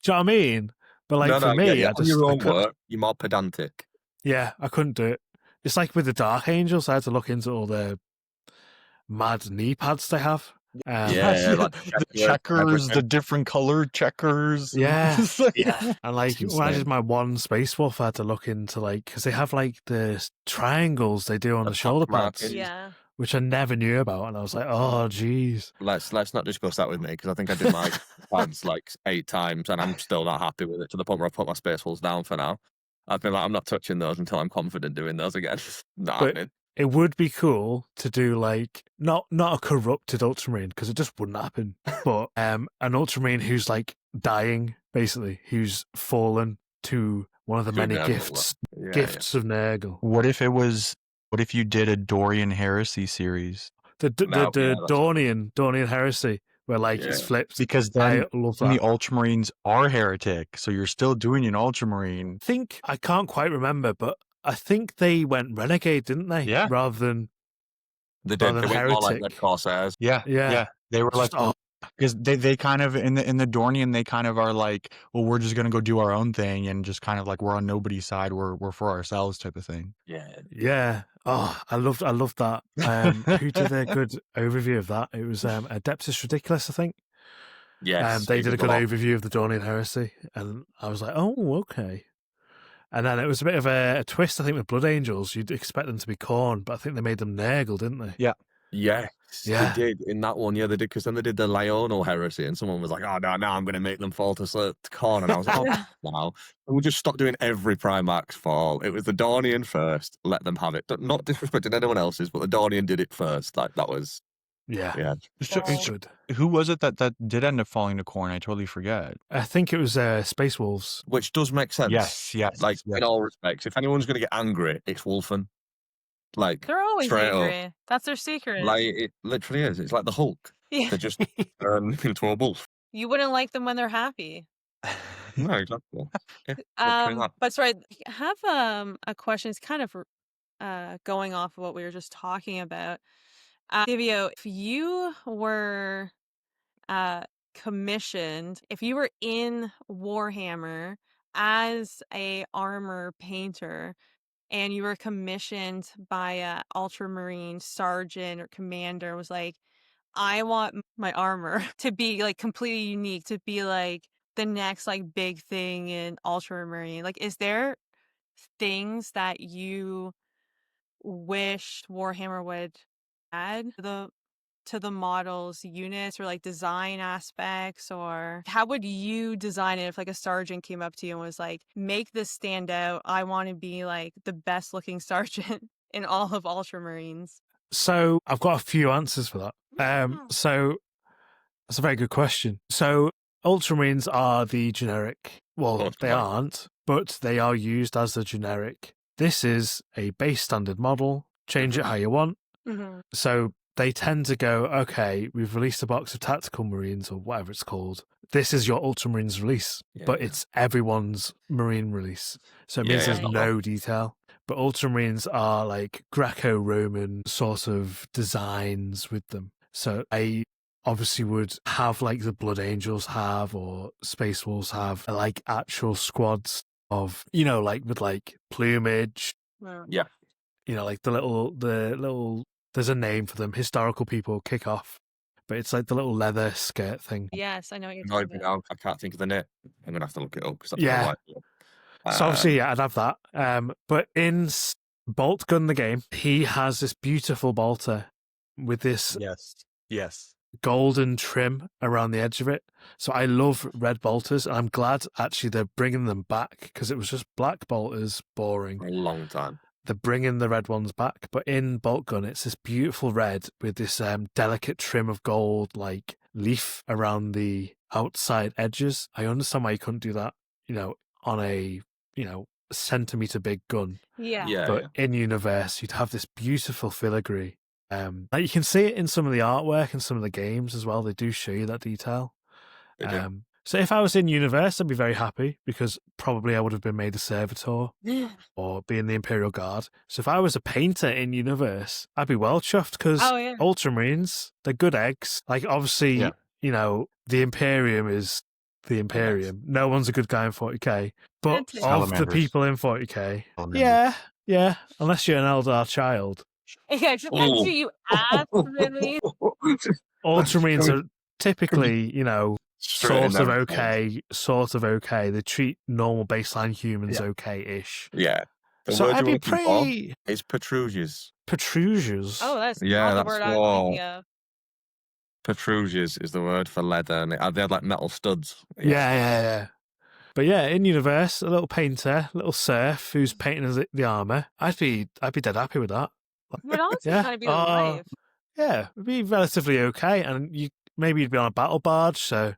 Do you know what I mean? But like for me, on your own work, you're more pedantic. Yeah, I couldn't do it. It's like with the Dark Angels, I had to look into all the mad knee pads they have. Like the checkers, the different colored checkers. Yeah. And like when I did my one Space Wolf, I had to look into like, because they have like the triangles they do on the shoulder pads, which I never knew about. And I was like, oh, geez. Let's not discuss that with me, because I think I did my pads like 8 times and I'm still not happy with it, to the point where I put my Space Wolves down for now. I've been like, I'm not touching those until I'm confident doing those again. Not happening. It would be cool to do like not a corrupted Ultramarine, because it just wouldn't happen, but an Ultramarine who's like dying, basically, who's fallen to one of the many gifts of Nurgle. What if you did a Dorian Heresy series? The Dornian Heresy, where like it's flipped. Because then the Ultramarines are heretic, so you're still doing an Ultramarine. I can't quite remember, but I think they went renegade, didn't they? Yeah. Rather than they did. They went more like Red Corsairs. Yeah. They were like, because they kind of in the Dornian, they kind of are like, well, we're just gonna go do our own thing and just kind of like we're on nobody's side. We're for ourselves type of thing. Yeah. Oh, I loved that. Who did a good overview of that? It was Adeptus Ridiculous, I think. Yes. They did a good overview of the Dornian Heresy, and I was like, oh, okay. And then it was a bit of a twist, I think, with Blood Angels. You'd expect them to be Khorne, but I think they made them Nurgle, didn't they? Yeah. Yes, they did. In that one, they did, because then they did the Lionel Heresy, and someone was like, oh, no, I'm going to make them fall to Khorne. And I was like, oh, wow. And we just stopped doing every Primax fall. It was the Dornian first, let them have it. Not disrespecting anyone else's, but the Dornian did it first. Like, that was... Yeah. Who was it that did end up falling to Khorne? I totally forget. I think it was Space Wolves. Which does make sense. Yes. Like, in all respects, if anyone's going to get angry, it's Wolfen. Like, they're always angry. Up. That's their secret. Like, it literally is. It's like the Hulk. Yeah. They just turn into a wolf. You wouldn't like them when they're happy. No, exactly. But sorry, I have a question. It's kind of going off of what we were just talking about. Stibio, if you were commissioned, if you were in Warhammer as a armor painter, and you were commissioned by a Ultramarine sergeant or commander, was like, I want my armor to be like completely unique, to be like the next like big thing in Ultramarine. Like, is there things that you wish Warhammer would add to the model's units, or like design aspects? Or how would you design it if like a sergeant came up to you and was like, make this stand out, I want to be like the best looking sergeant in all of Ultramarines? So I've got a few answers for that. So that's a very good question. So Ultramarines are the generic, well, they aren't, but they are used as the generic. This is a base standard model, change it how you want. So they tend to go, okay, we've released a box of Tactical Marines or whatever it's called. This is your Ultramarines release, but it's everyone's Marine release. So it means there's no detail. But Ultramarines are like Greco-Roman sort of designs with them. So I obviously would have like the Blood Angels have, or Space Wolves have, like actual squads of, like with like plumage. Yeah. Like the little, there's a name for them. Historical people kick off, but it's like the little leather skirt thing. Yes, I know what you're talking about. I can't think of the name. I'm gonna have to look it up, because that's So obviously, I'd have that. But in Bolt Gun the game, he has this beautiful bolter with this golden trim around the edge of it. So I love red bolters, and I'm glad actually they're bringing them back, because it was just black bolters, boring. For a long time. They're bringing the red ones back, but in Bolt Gun, it's this beautiful red with this delicate trim of gold, like leaf around the outside edges. I understand why you couldn't do that, on a, centimeter big gun. But in universe, you'd have this beautiful filigree. Like you can see it in some of the artwork and some of the games as well. They do show you that detail. So if I was in Universe, I'd be very happy because probably I would have been made a servitor or be in the Imperial Guard. So if I was a painter in Universe, I'd be well chuffed because Ultramarines, they're good eggs. Like, obviously, you know, the Imperium is the Imperium. No one's a good guy in 40k. But of the people in 40k, yeah, unless you're an Eldar child. Yeah, depends who you ask, really. Ultramarines are typically, you know, sort of okay. They treat normal baseline humans okay-ish. Yeah. The so word I'd you're be pretty... is protrusiers. Protrusiers? Oh, that's not the word I was thinking of. Protrusiers is the word for leather, and they had like metal studs. Yeah. But yeah, in Universe, a little painter, a little serf who's painting the armour. I'd be dead happy with that. Would honestly kind of be the life. Yeah, it'd be relatively okay, and maybe you'd be on a battle barge, so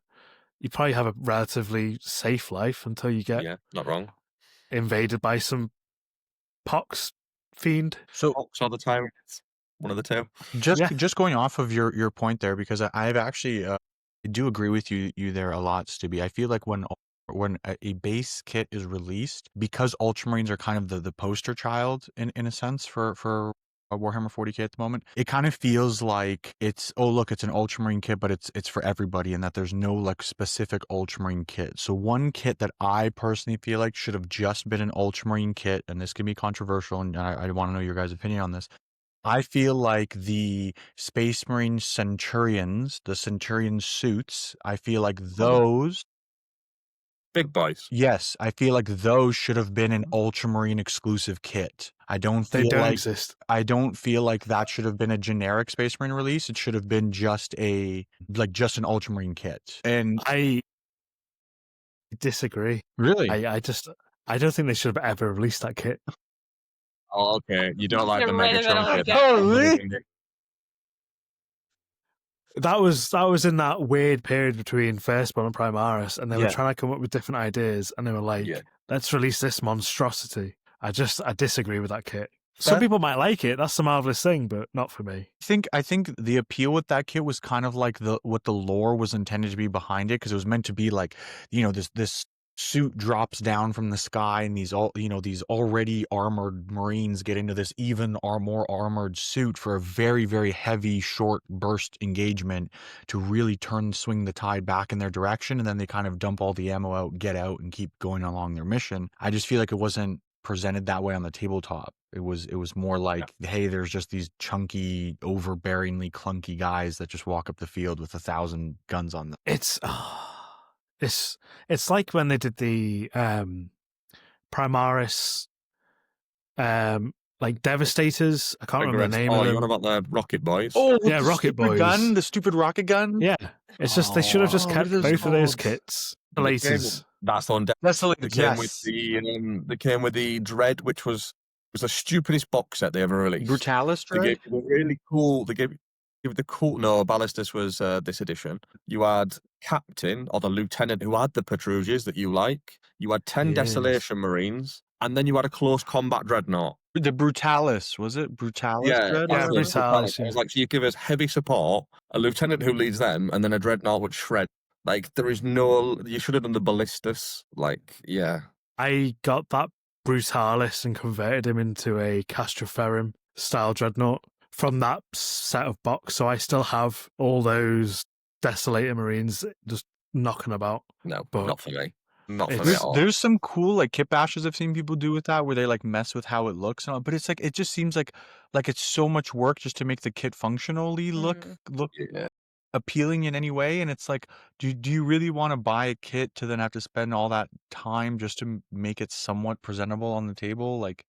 you probably have a relatively safe life until you get not wrong, invaded by some pox fiend. So pox all the time, one of the two. Just going off of your point there, because I've actually I do agree with you there a lot, Stibby. I feel like when a base kit is released, because Ultramarines are kind of the poster child in a sense for Warhammer 40k at the moment, it kind of feels like it's an Ultramarine kit, but it's for everybody, and that there's no like specific Ultramarine kit. So one kit that I personally feel like should have just been an Ultramarine kit, and this can be controversial, and I want to know your guys' opinion on this. I feel like the Space Marine Centurions, the Centurion suits, I feel like those big boys. Yes, I feel like those should have been an Ultramarine exclusive kit. They don't exist. I don't feel like that should have been a generic Space Marine release. It should have been just an Ultramarine kit. And I disagree. Really? I don't think they should have ever released that kit. Oh, okay. You don't like the Megatron kit? Oh, really? That was in that weird period between Firstborn and Primaris, and they were trying to come up with different ideas, and they were like, let's release this monstrosity. I disagree with that kit. Some people might like it. That's the marvelous thing, but not for me. I think the appeal with that kit was kind of like what the lore was intended to be behind it, because it was meant to be like, you know, this suit drops down from the sky, and these already armored Marines get into this even more armored suit for a very, very heavy short burst engagement to really swing the tide back in their direction, and then they kind of dump all the ammo out, get out, and keep going along their mission. I just feel like it wasn't presented that way on the tabletop. It was more like, hey, there's just these chunky, overbearingly clunky guys that just walk up the field with 1,000 guns on them. It's like when they did the Primaris like Devastators. I can't remember the name of them. Oh, you want about the Rocket Boys? Oh, yeah, Rocket Boys. The stupid rocket gun? Yeah. It's just they should have just kept both of those kits. The latest. That's on deck. That's the latest. They came with the Dread, which was the stupidest box set they ever released. Brutalis Dread? They gave it really cool. They gave it the cool. No, Ballistus was this edition. You had Captain or the Lieutenant who had the Protrusiers that you like. You had 10 Desolation Marines, and then you had a close combat Dreadnought. The Brutalis, was it? Brutalis Dread? Yeah, Brutalis. I was like, so you give us heavy support, a Lieutenant who leads them, and then a Dreadnought which shred. Like, there is no... You should have done the Ballistus. Like, yeah. I got that Brutalis and converted him into a Castroferrum style Dreadnought from that set of box, so I still have all those Desolator Marines just knocking about. No, but not for me. Not for me at all. There's some cool like kit bashes I've seen people do with that, where they like mess with how it looks and all, but it's like, it just seems like it's so much work just to make the kit functionally look appealing in any way. And it's like, do you really want to buy a kit to then have to spend all that time just to make it somewhat presentable on the table? Like,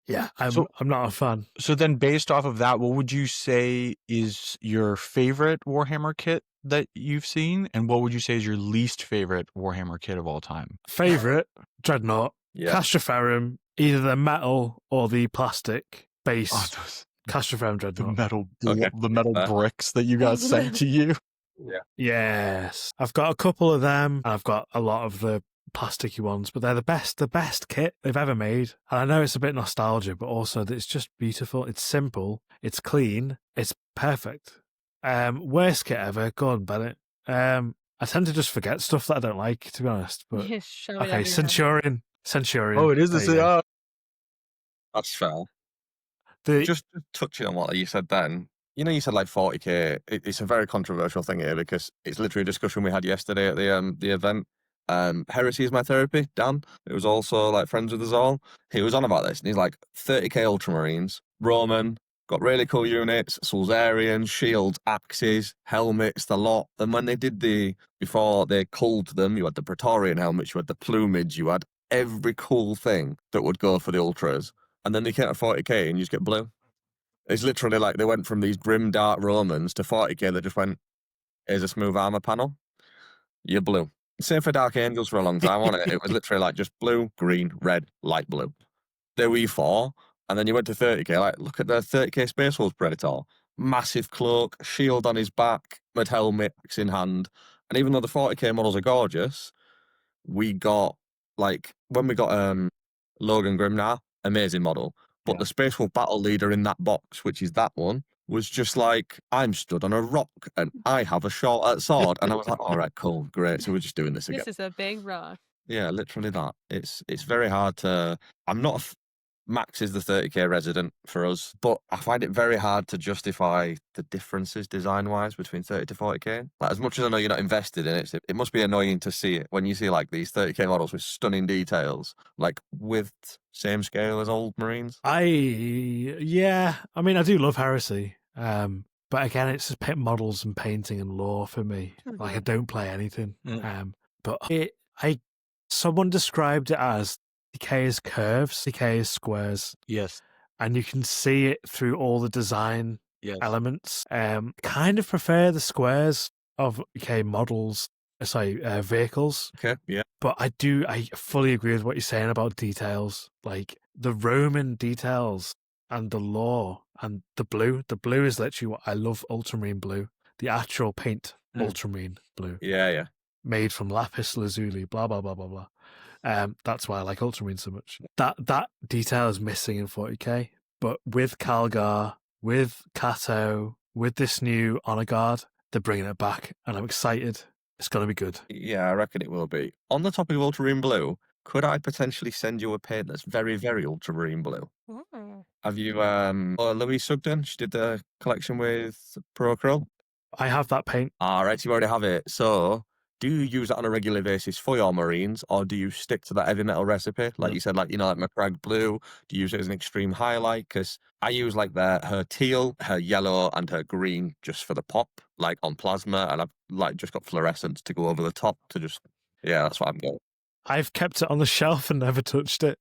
yeah, I'm not a fan. So then, based off of that, what would you say is your favorite Warhammer kit that you've seen, and what would you say is your least favorite Warhammer kit of all time? Favorite Dreadnought, Castroferrum, either the metal or the plastic base. Castroferrum Dreadnought, the metal bricks that you guys sent to you. Yeah. Yes, I've got a couple of them, and I've got a lot of the plasticky ones, but they're the best kit they've ever made. And I know it's a bit nostalgia, but also that it's just beautiful. It's simple, it's clean, it's perfect. Worst kit ever. Go on, Bennett. I tend to just forget stuff that I don't like, to be honest. But You shove it okay, everywhere. Centurion. Oh, it is the same. That's fair. The Just touching on what you said then, you said like 40k. It's a very controversial thing here because it's literally a discussion we had yesterday at the event. Heresy is my therapy, Dan, it was also like friends with us all. He was on about this and he's like 30k Ultramarines, Roman, got really cool units, Solzarian, shields, axes, helmets, the lot. And when they did before they culled them, you had the Praetorian helmets, you had the plumage, you had every cool thing that would go for the Ultras. And then they came to 40k and you just get blue. It's literally like they went from these grim, dark Romans to 40k that just went, here's a smooth armor panel. You're blue. Same for Dark Angels for a long time, wasn't it? It was literally like just blue, green, red, light blue. There were E4, and then you went to 30k. Like, look at the 30k Space Wolves Predator. Massive cloak, shield on his back, mid helmet, axe in hand. And even though the 40k models are gorgeous, we got, like, when we got Logan Grimnar, amazing model. But the Space Wolf Battle Leader in that box, which is that one, was just like, I'm stood on a rock and I have a short sword. And I was like, all right, cool, great. So we're just doing this again. This is a big rock. Yeah, literally that. It's very hard to... I'm not... Max is the 30k resident for us, but I find it very hard to justify the differences design-wise between 30 to 40k. Like, as much as I know you're not invested in it, it must be annoying to see it when you see like these 30k models with stunning details, like with same scale as old Marines. I mean, I do love Heresy, but again, it's just models and painting and lore for me. Like, I don't play anything. But someone described it as decay is curves, decay is squares. Yes. And you can see it through all the design elements. Kind of prefer the squares of vehicles. Okay, yeah. But I fully agree with what you're saying about details. Like the Roman details and the lore and the blue. The blue is literally what I love, Ultramarine blue. The actual paint, Ultramarine blue. Yeah. Made from lapis lazuli, blah, blah, blah, blah, blah. That's why I like Ultramarine so much. That detail is missing in 40k, but with Calgar, with Kato, with this new Honor Guard, they're bringing it back, and I'm excited. It's going to be good. Yeah, I reckon it will be. On the topic of Ultramarine blue, could I potentially send you a paint that's very, very Ultramarine blue? Have you, Louise Sugden, she did the collection with Procro. I have that paint. All right, you already have it. So, do you use that on a regular basis for your Marines, or do you stick to that heavy metal recipe? Like you said, like Macragge blue, do you use it as an extreme highlight? Because I use like her teal, her yellow, and her green just for the pop, like on plasma, and I've like just got fluorescence to go over the top to just, that's what I'm going. I've kept it on the shelf and never touched it.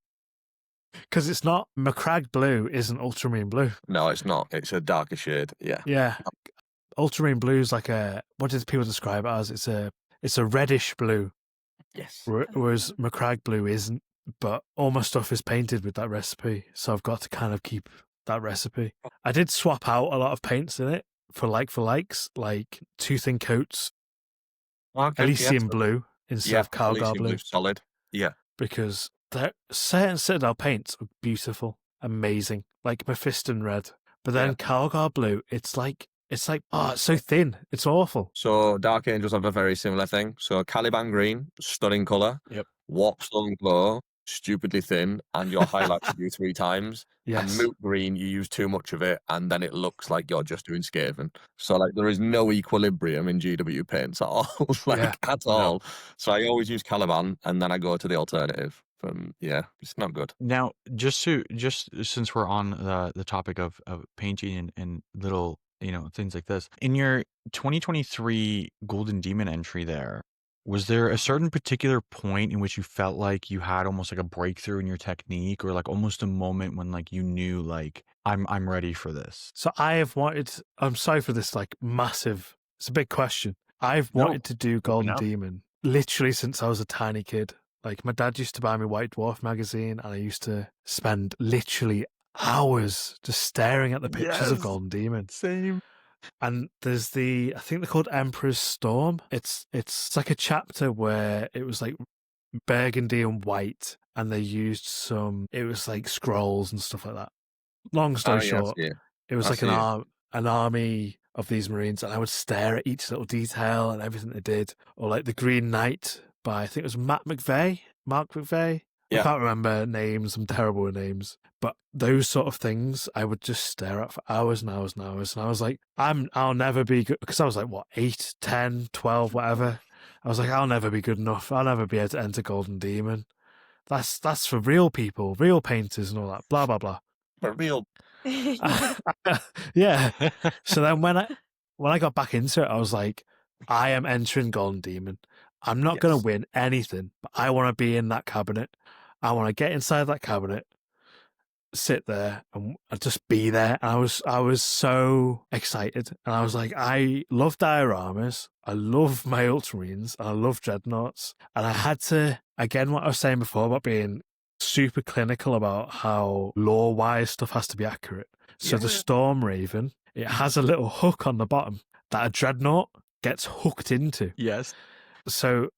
Because it's not, Macragge blue isn't Ultramarine blue. No, it's not. It's a darker shade, yeah. Yeah. Ultramarine blue is like what did people describe it as? It's a reddish blue. Yes. Whereas Macragge blue isn't, but all my stuff is painted with that recipe, so I've got to kind of keep that recipe. I did swap out a lot of paints in it for likes, like two thin coats, Elysium blue instead of Calgar blue. Solid, yeah. Because certain Citadel paints are beautiful, amazing, like Mephiston red. But then Calgar blue, it's like, it's so thin. It's awful. So Dark Angels have a very similar thing. So Caliban green, stunning colour. Yep. Warp Stone glow, stupidly thin, and your highlights you 3 times. Yes. And Moot green, you use too much of it, and then it looks like you're just doing Skaven. So like there is no equilibrium in GW paints at all, at all. So I always use Caliban, and then I go to the alternative. It's not good. Now, just since we're on the topic of painting and little things like this, in your 2023 Golden Demon entry there, was there a certain particular point in which you felt like you had almost like a breakthrough in your technique, or like almost a moment when like you knew like I'm ready for this? So I'm sorry for this like massive, it's a big question. I've wanted to do Golden Demon literally since I was a tiny kid. Like my dad used to buy me White Dwarf magazine, and I used to spend literally hours just staring at the pictures of Golden Demon. Same. And there's I think they're called Emperor's Storm. It's like a chapter where it was like burgundy and white, and they used it was like scrolls and stuff like that. Long story short, it was like an army of these Marines, and I would stare at each little detail and everything they did. Or like the Green Knight by, I think it was Mark McVeigh. Yeah. I can't remember names. I'm terrible with names. But those sort of things I would just stare at for hours and hours and hours. And I was like, I'll never be good. Because I was like, what, 8, 10, 12, whatever. I was like, I'll never be good enough. I'll never be able to enter Golden Demon. That's for real people, real painters and all that, blah, blah, blah. For real. Yeah. So then when I got back into it, I was like, I am entering Golden Demon. I'm not going to win anything, but I want to be in that cabinet. I want to get inside that cabinet, sit there, and just be there. And I was so excited. And I was like, I love dioramas. I love my Ultramarines. And I love Dreadnoughts. And I had to, again, what I was saying before about being super clinical about how lore-wise stuff has to be accurate. So the Storm Raven, it has a little hook on the bottom that a Dreadnought gets hooked into. Yes. So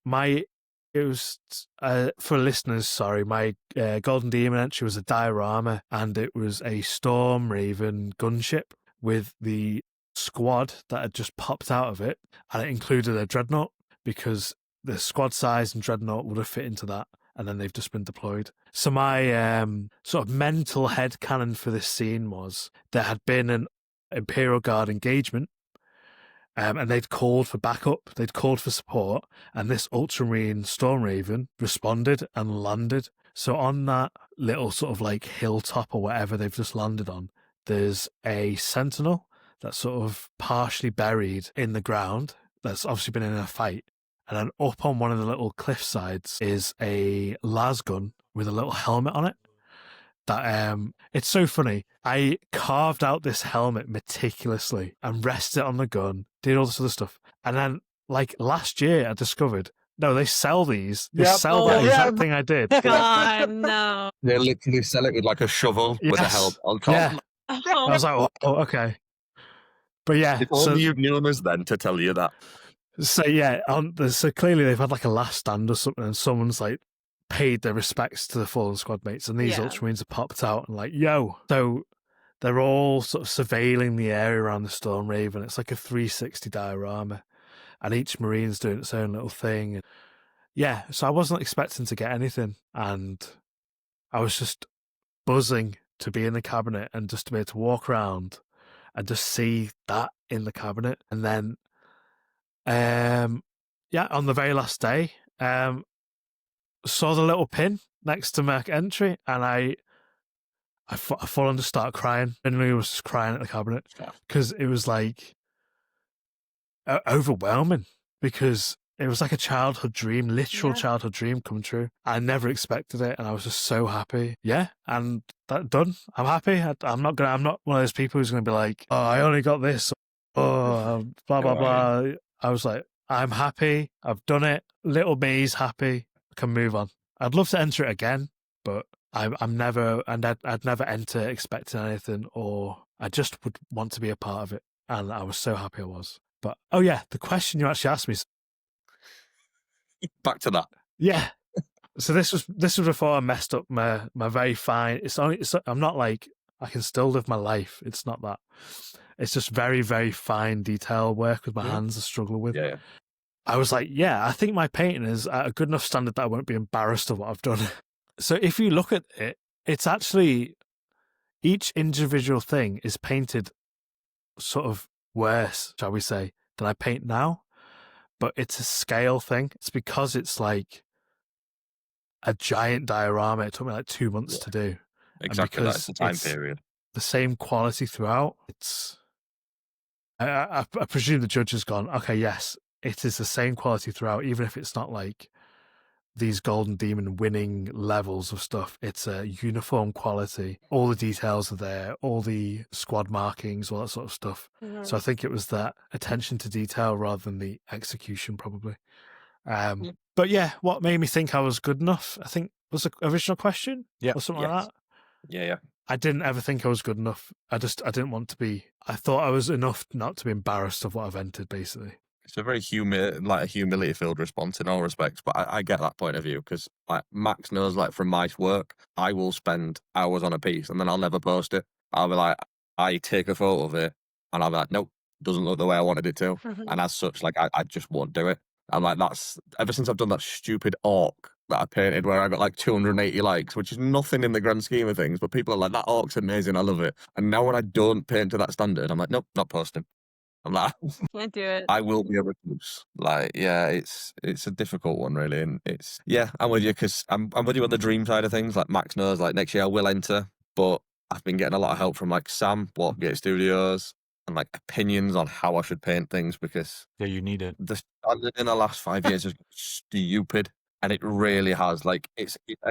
for listeners, sorry, my Golden Demon entry was a diorama, and it was a Storm Raven gunship with the squad that had just popped out of it, and it included a Dreadnought because the squad size and Dreadnought would have fit into that, and then they've just been deployed. So my sort of mental headcanon for this scene was there had been an Imperial Guard engagement, and they'd called for backup, they'd called for support, and this Ultramarine Storm Raven responded and landed. So on that little sort of like hilltop or whatever they've just landed on, there's a Sentinel that's sort of partially buried in the ground, that's obviously been in a fight. And then up on one of the little cliff sides is a las gun with a little helmet on it. That it's so funny. I carved out this helmet meticulously and rested it on the gun, did all this other stuff. And then, like, last year I discovered, no, they sell these. They sell that exact thing I did. God, no. They literally sell it with like a shovel with a helmet on top. Yeah. I was like, oh, okay. But yeah. If only you knew us then to tell you that. So yeah, so clearly they've had like a last stand or something, and someone's like paid their respects to the fallen squad mates, and these Ultramarines have popped out and like, yo. So they're all sort of surveilling the area around the Storm Raven. It's like a 360 diorama, and each Marine's doing its own little thing. And yeah, so I wasn't expecting to get anything, and I was just buzzing to be in the cabinet and just to be able to walk around and just see that in the cabinet. And then on the very last day, saw the little pin next to my entry, and I full on just started crying. I was just crying at the cabinet because it was like overwhelming, because it was like a childhood dream, literal childhood dream come true. I never expected it, and I was just so happy. Yeah, and that done. I'm happy. I'm not one of those people who's gonna be like, oh, I only got this. Oh, blah blah blah. I was like, I'm happy. I've done it. Little me's happy. I can move on. I'd love to enter it again, but I'd never enter expecting anything, or I just would want to be a part of it. And I was so happy I was. But oh yeah, the question you actually asked me. Back to that. Yeah. So this was before I messed up my very fine. I'm not like, I can still live my life. It's not that. It's just very, very fine detail work with my hands I struggle with. Yeah. I was like, yeah, I think my painting is at a good enough standard that I won't be embarrassed of what I've done. So if you look at it, it's actually, each individual thing is painted sort of worse, shall we say, than I paint now. But it's a scale thing. It's because it's like a giant diorama. It took me like 2 months to do. Exactly, that's the time period. The same quality throughout. It's. I presume the judge has gone, okay, yes, it is the same quality throughout, even if it's not like these Golden Demon winning levels of stuff. It's a uniform quality. All the details are there, all the squad markings, all that sort of stuff. Mm-hmm. So I think it was that attention to detail rather than the execution, probably. But yeah, what made me think I was good enough, I think, was the original question? Yeah. Or something like that? Yeah. I didn't ever think I was good enough. I didn't want to be. I thought I was enough not to be embarrassed of what I've entered, basically. It's a very humility-filled response in all respects, but I get that point of view, because like Max knows, like from my work, I will spend hours on a piece and then I'll never post it. I'll be like, I take a photo of it and I'll be like, nope, doesn't look the way I wanted it to. And as such, like, I just won't do it. I'm like, that's ever since I've done that stupid orc that I painted where I got like 280 likes, which is nothing in the grand scheme of things, but people are like, that orc's amazing, I love it. And now when I don't paint to that standard, I'm like, nope, not posting. I'm like, can't do it. I will be a recluse. Like, yeah, it's a difficult one, really. And I'm with you, because I'm with you on the dream side of things. Like, Max knows, like, next year I will enter, but I've been getting a lot of help from, like, Sam, Watergate Studios, and, like, opinions on how I should paint things, because you need it. the standard in the last 5 years is stupid, and it really has. Like,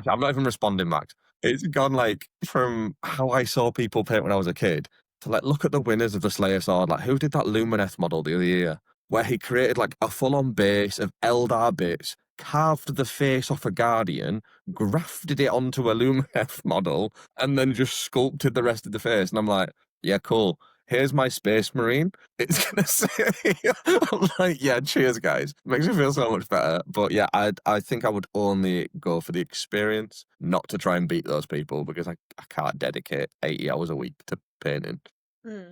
I'm not even responding, Max. It's gone, like, from how I saw people paint when I was a kid to, like, look at the winners of the Slayer Sword. Like, who did that Lumineth model the other year, where he created, like, a full-on base of Eldar bits, carved the face off a Guardian, grafted it onto a Lumineth model, and then just sculpted the rest of the face. And I'm like, yeah, cool. Here's my Space Marine. It's gonna say, I'm like, yeah, cheers, guys. Makes me feel so much better. But yeah, I think I would only go for the experience, not to try and beat those people, because I can't dedicate 80 hours a week to painting.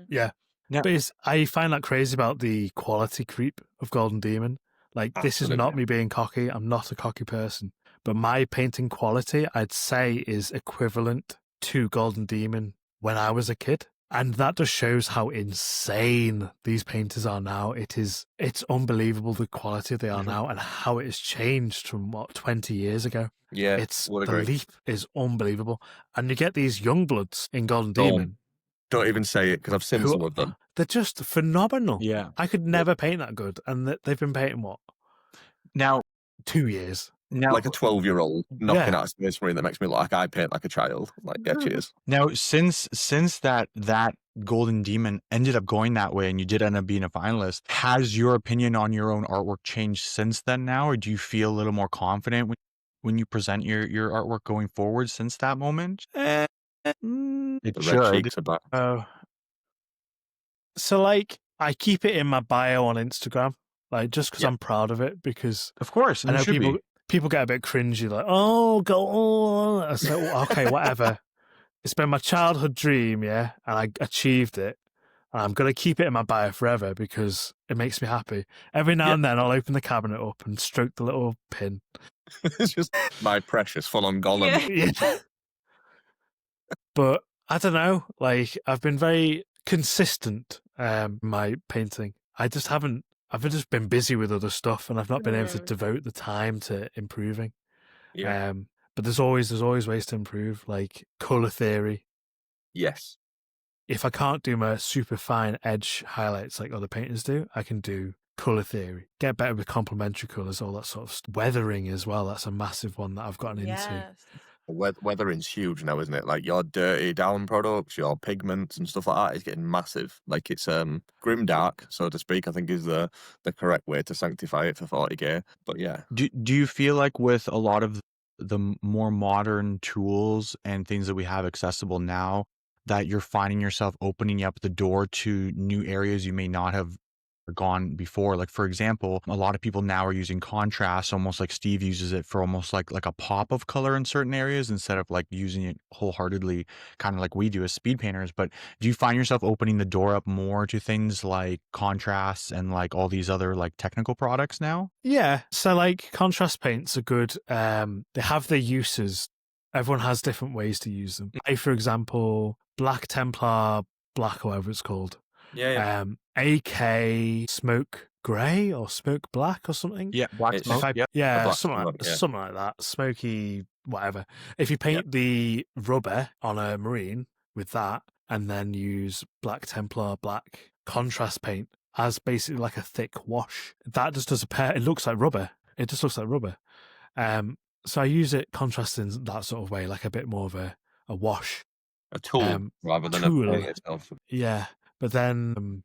Yeah. But I find that crazy about the quality creep of Golden Demon. Like, this is not me being cocky. I'm not a cocky person. But my painting quality, I'd say, is equivalent to Golden Demon when I was a kid. And that just shows how insane these painters are now. It's unbelievable the quality they are now and how it has changed from 20 years ago. Yeah, the leap is unbelievable. And you get these young bloods in Golden Demon. Don't even say it, because I've seen some of them. They're just phenomenal. Yeah. I could never paint that good. And they've been painting what? Now, 2 years. Now, like a 12-year-old knocking out a Space Marine that makes me look like I paint like a child. Like, yeah, cheers. Now, since that Golden Demon ended up going that way and you did end up being a finalist, has your opinion on your own artwork changed since then now? Or do you feel a little more confident when you present your artwork going forward since that moment? The red cheeks are back. So, like, I keep it in my bio on Instagram, like, just because I'm proud of it, because of course, I know people get a bit cringy, like, oh, go on. I say, okay, whatever. It's been my childhood dream, yeah, and I achieved it. And I'm going to keep it in my bio forever because it makes me happy. Every now and then I'll open the cabinet up and stroke the little pin. It's just my precious full-on golem. Yeah. But I don't know, like, I've been very consistent in my painting. I've just been busy with other stuff, and I've not been able to devote the time to improving. Yeah. But there's always ways to improve, like color theory. Yes. If I can't do my super fine edge highlights like other painters do, I can do color theory. Get better with complementary colors, all that sort of stuff. Weathering as well. That's a massive one that I've gotten into. Weathering's huge now, isn't it? Like, your dirty down products, your pigments and stuff like that is getting massive. Like, it's grimdark, so to speak, I think is the correct way to sanctify it for 40k. But yeah. Do you feel like with a lot of the more modern tools and things that we have accessible now, that you're finding yourself opening up the door to new areas you may not have gone before? Like, for example, a lot of people now are using contrast, almost like Steve uses it for almost like a pop of color in certain areas instead of like using it wholeheartedly, kind of like we do as speed painters. But do you find yourself opening the door up more to things like contrasts and like all these other like technical products now? Yeah. So like contrast paints are good. They have their uses. Everyone has different ways to use them. Like, for example, Black Templar Black, or whatever it's called. Yeah. AK Smoke Grey or Smoke Black or something. Yeah, Black Smoke. Something like that. Smoky, whatever. If you paint the rubber on a Marine with that, and then use Black Templar Black contrast paint as basically like a thick wash, that just does it looks like rubber. It just looks like rubber. So I use it contrasting that sort of way, like a bit more of a wash. A tool rather than a paint itself. Yeah. But then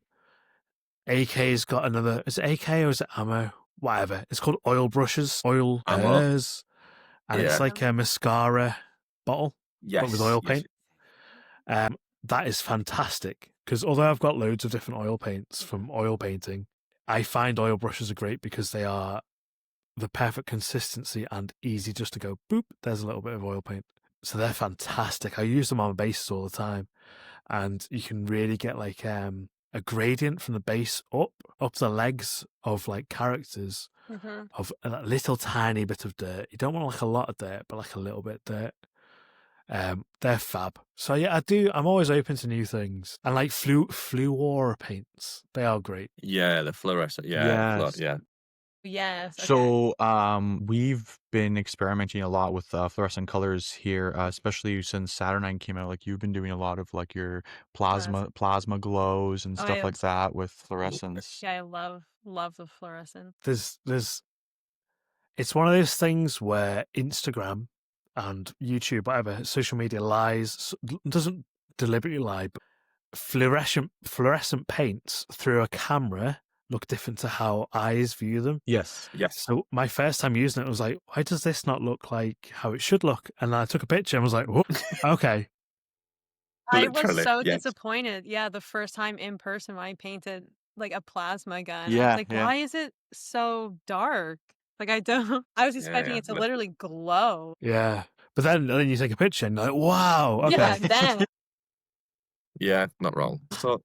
AK's got another. Is it AK or is it ammo? Whatever. It's called oil brushes, oil airs, and it's like a mascara bottle, but with oil paint. That is fantastic because although I've got loads of different oil paints from oil painting, I find oil brushes are great because they are the perfect consistency and easy just to go boop. There's a little bit of oil paint, so they're fantastic. I use them on bases all the time. And you can really get like a a gradient from the base up the legs of like characters of a little tiny bit of dirt. You don't want like a lot of dirt, but like a little bit of dirt. They're fab. So yeah, I'm always open to new things. And like fluor paints, they are great. Yeah, the fluorescent. Yeah, Yes. yeah. Yes. Okay. So we've been experimenting a lot with fluorescent colors here, especially since Saturnine came out. Like you've been doing a lot of like your plasma glows and stuff like that with fluorescence. Yeah, I love the fluorescent. It's one of those things where Instagram and YouTube, whatever, social media doesn't deliberately lie, but fluorescent paints through a camera look different to how eyes view them. Yes. So my first time using it, I was like, why does this not look like how it should look? And I took a picture and was like, whoop, okay. I was so disappointed. Yeah, the first time in person when I painted like a plasma gun. I was like, why is it so dark? Like I was expecting it to literally glow. Yeah. But then you take a picture and you're like, wow. Okay. Yeah, then. Yeah, not wrong. So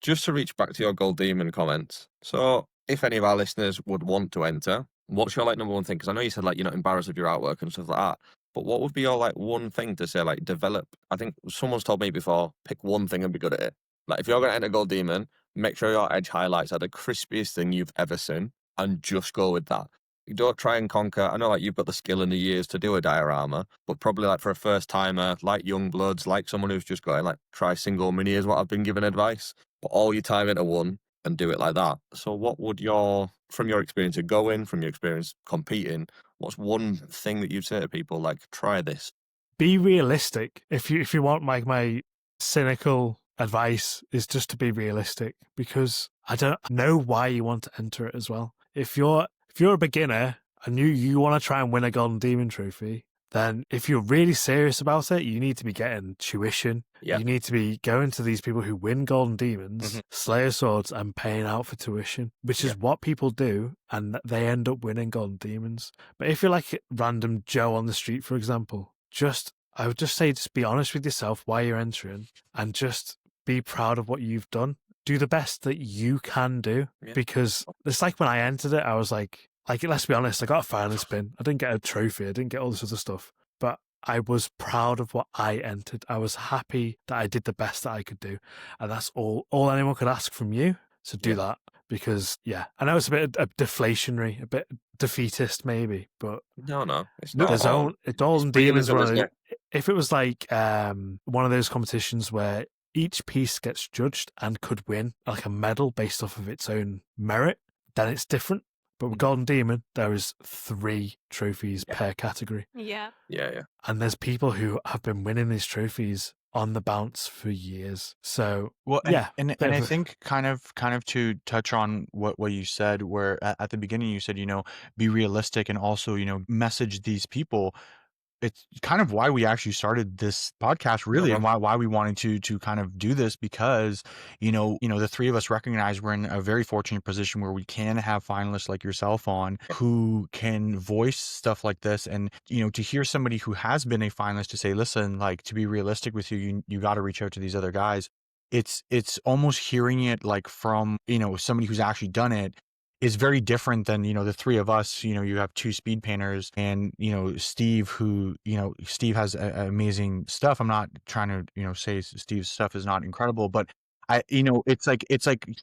just to reach back to your Gold Demon comments. So if any of our listeners would want to enter, what's your like number one thing? Because I know you said like you're not embarrassed of your artwork and stuff like that. But what would be your like one thing to say like develop? I think someone's told me before, pick one thing and be good at it. Like if you're going to enter Gold Demon, make sure your edge highlights are the crispiest thing you've ever seen and just go with that. You don't try and conquer. I know like you've got the skill and the years to do a diorama, but probably like for a first timer, like young bloods, like someone who's just going like try single mini is what I've been given advice. Put all your time into one and do it like that. So what would from your experience of going, from your experience competing, what's one thing that you'd say to people like, try this? Be realistic. If you want my cynical advice is just to be realistic, because I don't know why you want to enter it as well. If you're a beginner and you want to try and win a Golden Demon trophy, then if you're really serious about it, you need to be getting tuition. Yeah. You need to be going to these people who win Golden Demons, Slayer Swords, and paying out for tuition, which is what people do, and they end up winning Golden Demons. But if you're like random Joe on the street, for example, I would just say just be honest with yourself why you're entering and just be proud of what you've done. Do the best that you can do, because it's like when I entered it, I was like, let's be honest, I got a finalist pin. I didn't get a trophy. I didn't get all this other stuff, but I was proud of what I entered. I was happy that I did the best that I could do. And that's all anyone could ask from you. So do that, because I know it's a bit deflationary, a bit defeatist maybe, but no, it's not. Golden Demons, if it was like one of those competitions where each piece gets judged and could win like a medal based off of its own merit, then it's different. But with Golden Demon, there is 3 trophies per category. Yeah. And there's people who have been winning these trophies on the bounce for years. So and I think kind of to touch on what you said, where at the beginning you said, be realistic and also, message these people. It's kind of why we actually started this podcast, really, and why we wanted to kind of do this, because the 3 of us recognize we're in a very fortunate position where we can have finalists like yourself on who can voice stuff like this, and to hear somebody who has been a finalist to say, listen, like, to be realistic with you got to reach out to these other guys. It's almost hearing it like from somebody who's actually done it is very different than, the 3 of us. You have 2 speed painters and, Steve, who, Steve has amazing stuff. I'm not trying to, say Steve's stuff is not incredible, but it's like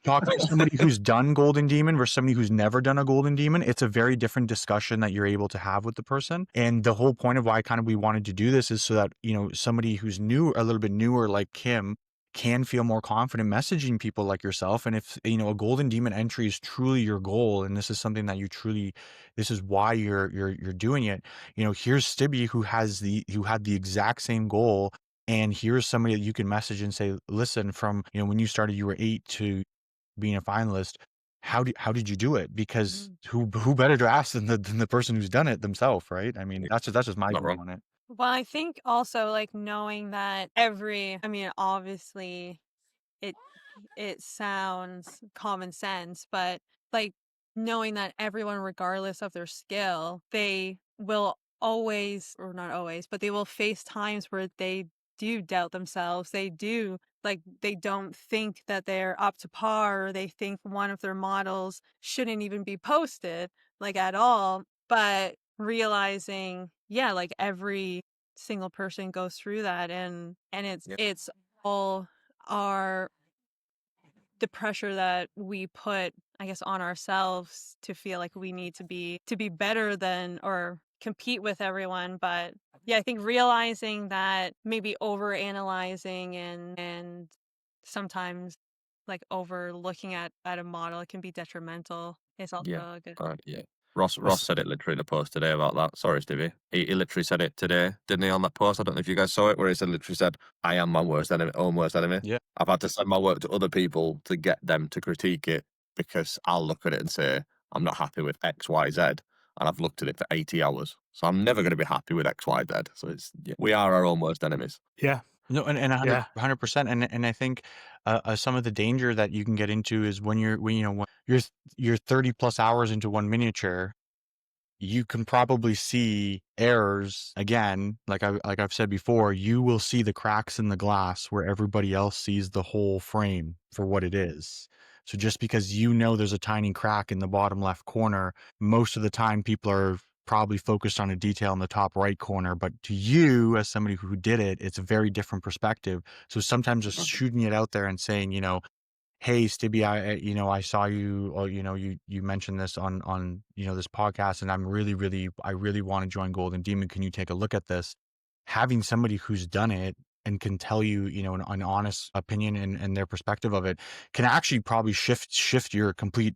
talking to somebody who's done Golden Demon versus somebody who's never done a Golden Demon. It's a very different discussion that you're able to have with the person. And the whole point of why we wanted to do this is so that, somebody who's a little bit newer, like Kim, can feel more confident messaging people like yourself. And if a Golden Demon entry is truly your goal, and this is something that this is why you're doing it, here's Stibby who had the exact same goal, and here's somebody that you can message and say, listen, from when you started you were 8 to being a finalist, how did you do it? Because who better to ask than the person who's done it themselves, right? I mean, that's just my view on it. Well, I think also like knowing that obviously it sounds common sense, but like knowing that everyone, regardless of their skill, they will always, or not always, but they will face times where they do doubt themselves. They do like they don't think that they're up to par, or they think one of their models shouldn't even be posted like at all. But realizing, yeah, like every single person goes through that, and it's all the pressure that we put, I guess, on ourselves to feel like we need to be better than or compete with everyone. But yeah, I think realizing that maybe over analyzing and sometimes like over looking at a model, it can be detrimental. It's also a good. Yeah. Ross said it literally in a post today about that. Sorry, Stevie. He literally said it today, didn't he, on that post? I don't know if you guys saw it, where he literally said, I am my own worst enemy. Yeah. I've had to send my work to other people to get them to critique it, because I'll look at it and say, I'm not happy with X, Y, Z. And I've looked at it for 80 hours. So I'm never going to be happy with X, Y, Z. So we are our own worst enemies. Yeah. No, and 100%. And I think some of the danger that you can get into is when you're 30 plus hours into one miniature, you can probably see errors again. Like I've said before, you will see the cracks in the glass where everybody else sees the whole frame for what it is. So just because there's a tiny crack in the bottom left corner, most of the time people are probably focused on a detail in the top right corner, but to you as somebody who did it, it's a very different perspective. So sometimes just shooting it out there and saying, hey, Stibby, I saw you, or, you mentioned this on this podcast, and I really want to join Golden Demon. Can you take a look at this? Having somebody who's done it and can tell you, an honest opinion and their perspective of it can actually probably shift your complete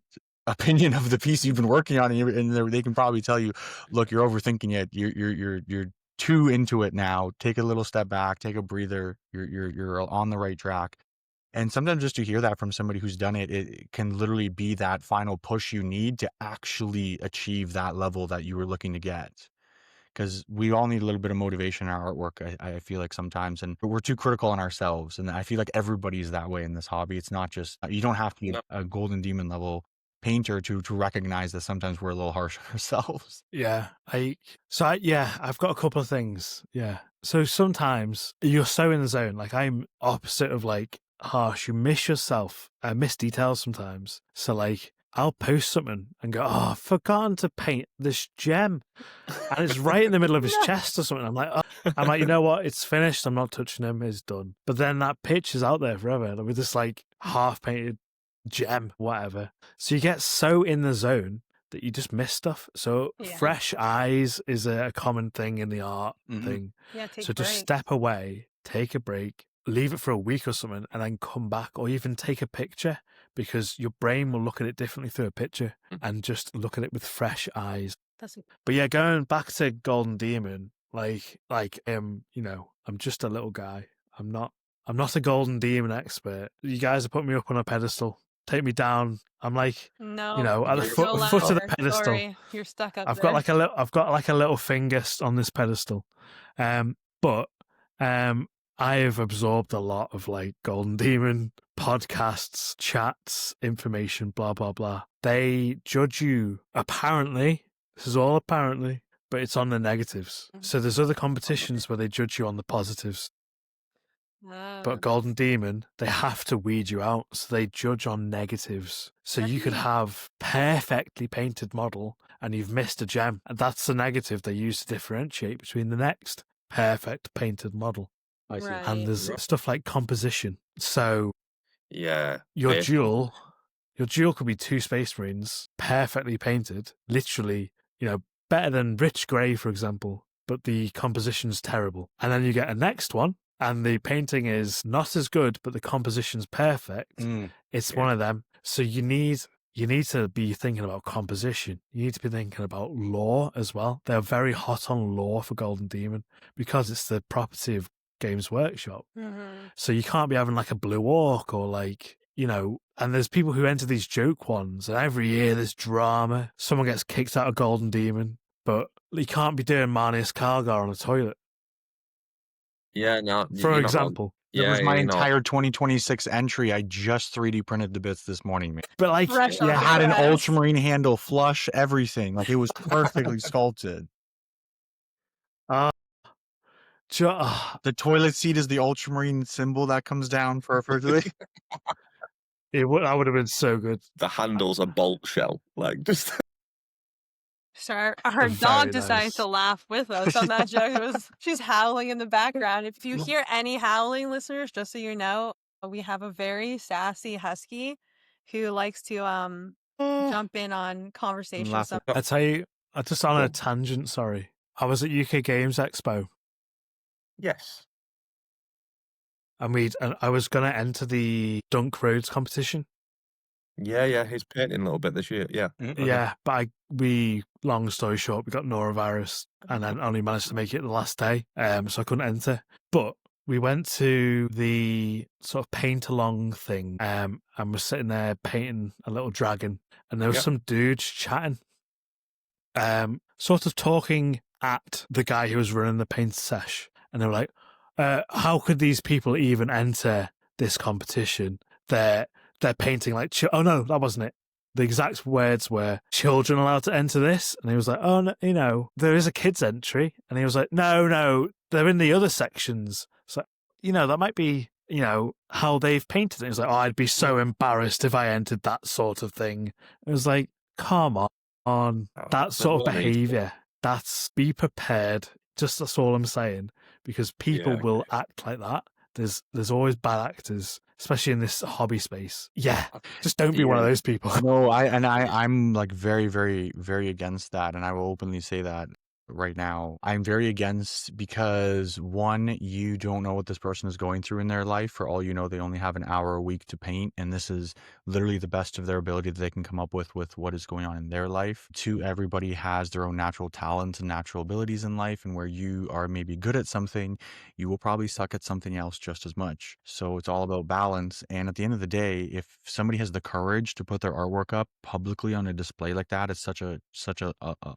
opinion of the piece you've been working on, and they can probably tell you, look, you're overthinking it. You're too into it now. Take a little step back, take a breather. You're on the right track. And sometimes just to hear that from somebody who's done it, it can literally be that final push you need to actually achieve that level that you were looking to get. Because we all need a little bit of motivation in our artwork, I feel like sometimes, and we're too critical on ourselves. And I feel like everybody's that way in this hobby. It's not just, you don't have to be a Golden Demon level painter to recognize that sometimes we're a little harsh on ourselves. Yeah. I've got a couple of things. Yeah. So sometimes you're so in the zone. Like I'm opposite of like harsh. You miss yourself. I miss details sometimes. So like I'll post something and go, oh, I've forgotten to paint this gem. And it's right in the middle of his chest or something. I'm like, you know what? It's finished. I'm not touching him. It's done. But then that pitch is out there forever with this like half painted gem, whatever. So you get so in the zone that you just miss stuff. So fresh eyes is a common thing in the art thing. Yeah, so just step away, take a break, leave it for a week or something, and then come back, or even take a picture, because your brain will look at it differently through a picture and just look at it with fresh eyes. But yeah, going back to Golden Demon, I'm just a little guy. I'm not a Golden Demon expert. You guys are putting me up on a pedestal. Take me down. I'm like, at the foot of the pedestal. Sorry, you're stuck up I've there. I've got like a little finger on this pedestal. But I have absorbed a lot of like Golden Demon podcasts, chats, information, blah, blah, blah. They judge you, apparently, this is all apparently, but it's on the negatives. So there's other competitions where they judge you on the positives. But Golden Demon, they have to weed you out, so they judge on negatives. So you could have perfectly painted model and you've missed a gem. And that's the negative they use to differentiate between the next perfect painted model. I see. Right. And there's stuff like composition. So your jewel could be 2 Space Marines perfectly painted, literally, better than Rich Grey, for example, but the composition's terrible. And then you get a next one, and the painting is not as good, but the composition's perfect. It's one of them. So you need to be thinking about composition. You need to be thinking about lore as well. They're very hot on lore for Golden Demon because it's the property of Games Workshop. So you can't be having like a Blue Orc or like, and there's people who enter these joke ones, and every year there's drama. Someone gets kicked out of Golden Demon, but you can't be doing Marnius Kargar on a toilet. Yeah, no. For example. That was my entire 2026 entry. I just 3D printed the bits this morning, man. But like, I had an ultramarine handle, flush, everything. Like it was perfectly sculpted. The toilet seat is the ultramarine symbol that comes down perfectly. That would have been so good. The handle's a bolt shell. Like, just... Sorry, our dog decided to laugh with us on that joke. She's howling in the background. If you hear any howling, listeners, just so you know, we have a very sassy husky who likes to jump in on conversations. I tell you, just on a tangent, sorry. I was at UK Games Expo. Yes. And I was going to enter the Dunk Roads competition. Yeah, he's painting a little bit this year. Yeah. Yeah, but long story short, we got norovirus and then only managed to make it the last day, so I couldn't enter. But we went to the sort of paint-along thing, and we're sitting there painting a little dragon, and there was some dudes chatting, sort of talking at the guy who was running the paint sesh, and they were like, how could these people even enter this competition? They're painting like... Oh, no, that wasn't it. The exact words were, children allowed to enter this? And he was like, oh, no, there is a kids entry. And he was like, no, they're in the other sections. So, that might be, how they've painted it. He was like, oh, I'd be so embarrassed if I entered that sort of thing. It was like, come on. That sort of behaviour. Be prepared. That's all I'm saying. Because people will act like that. There's always bad actors, especially in this hobby space. Yeah, just don't be one of those people. No, I'm like very, very, very against that, and I will openly say that right now. I'm very against because, one, you don't know what this person is going through in their life. For all you know, they only have an hour a week to paint, and this is literally the best of their ability that they can come up with what is going on in their life. Two, everybody has their own natural talents and natural abilities in life, and where you are maybe good at something, you will probably suck at something else just as much. So it's all about balance. And at the end of the day, if somebody has the courage to put their artwork up publicly on a display like that, it's such a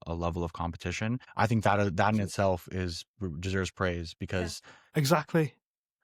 level of competition. I think that in itself deserves praise because exactly.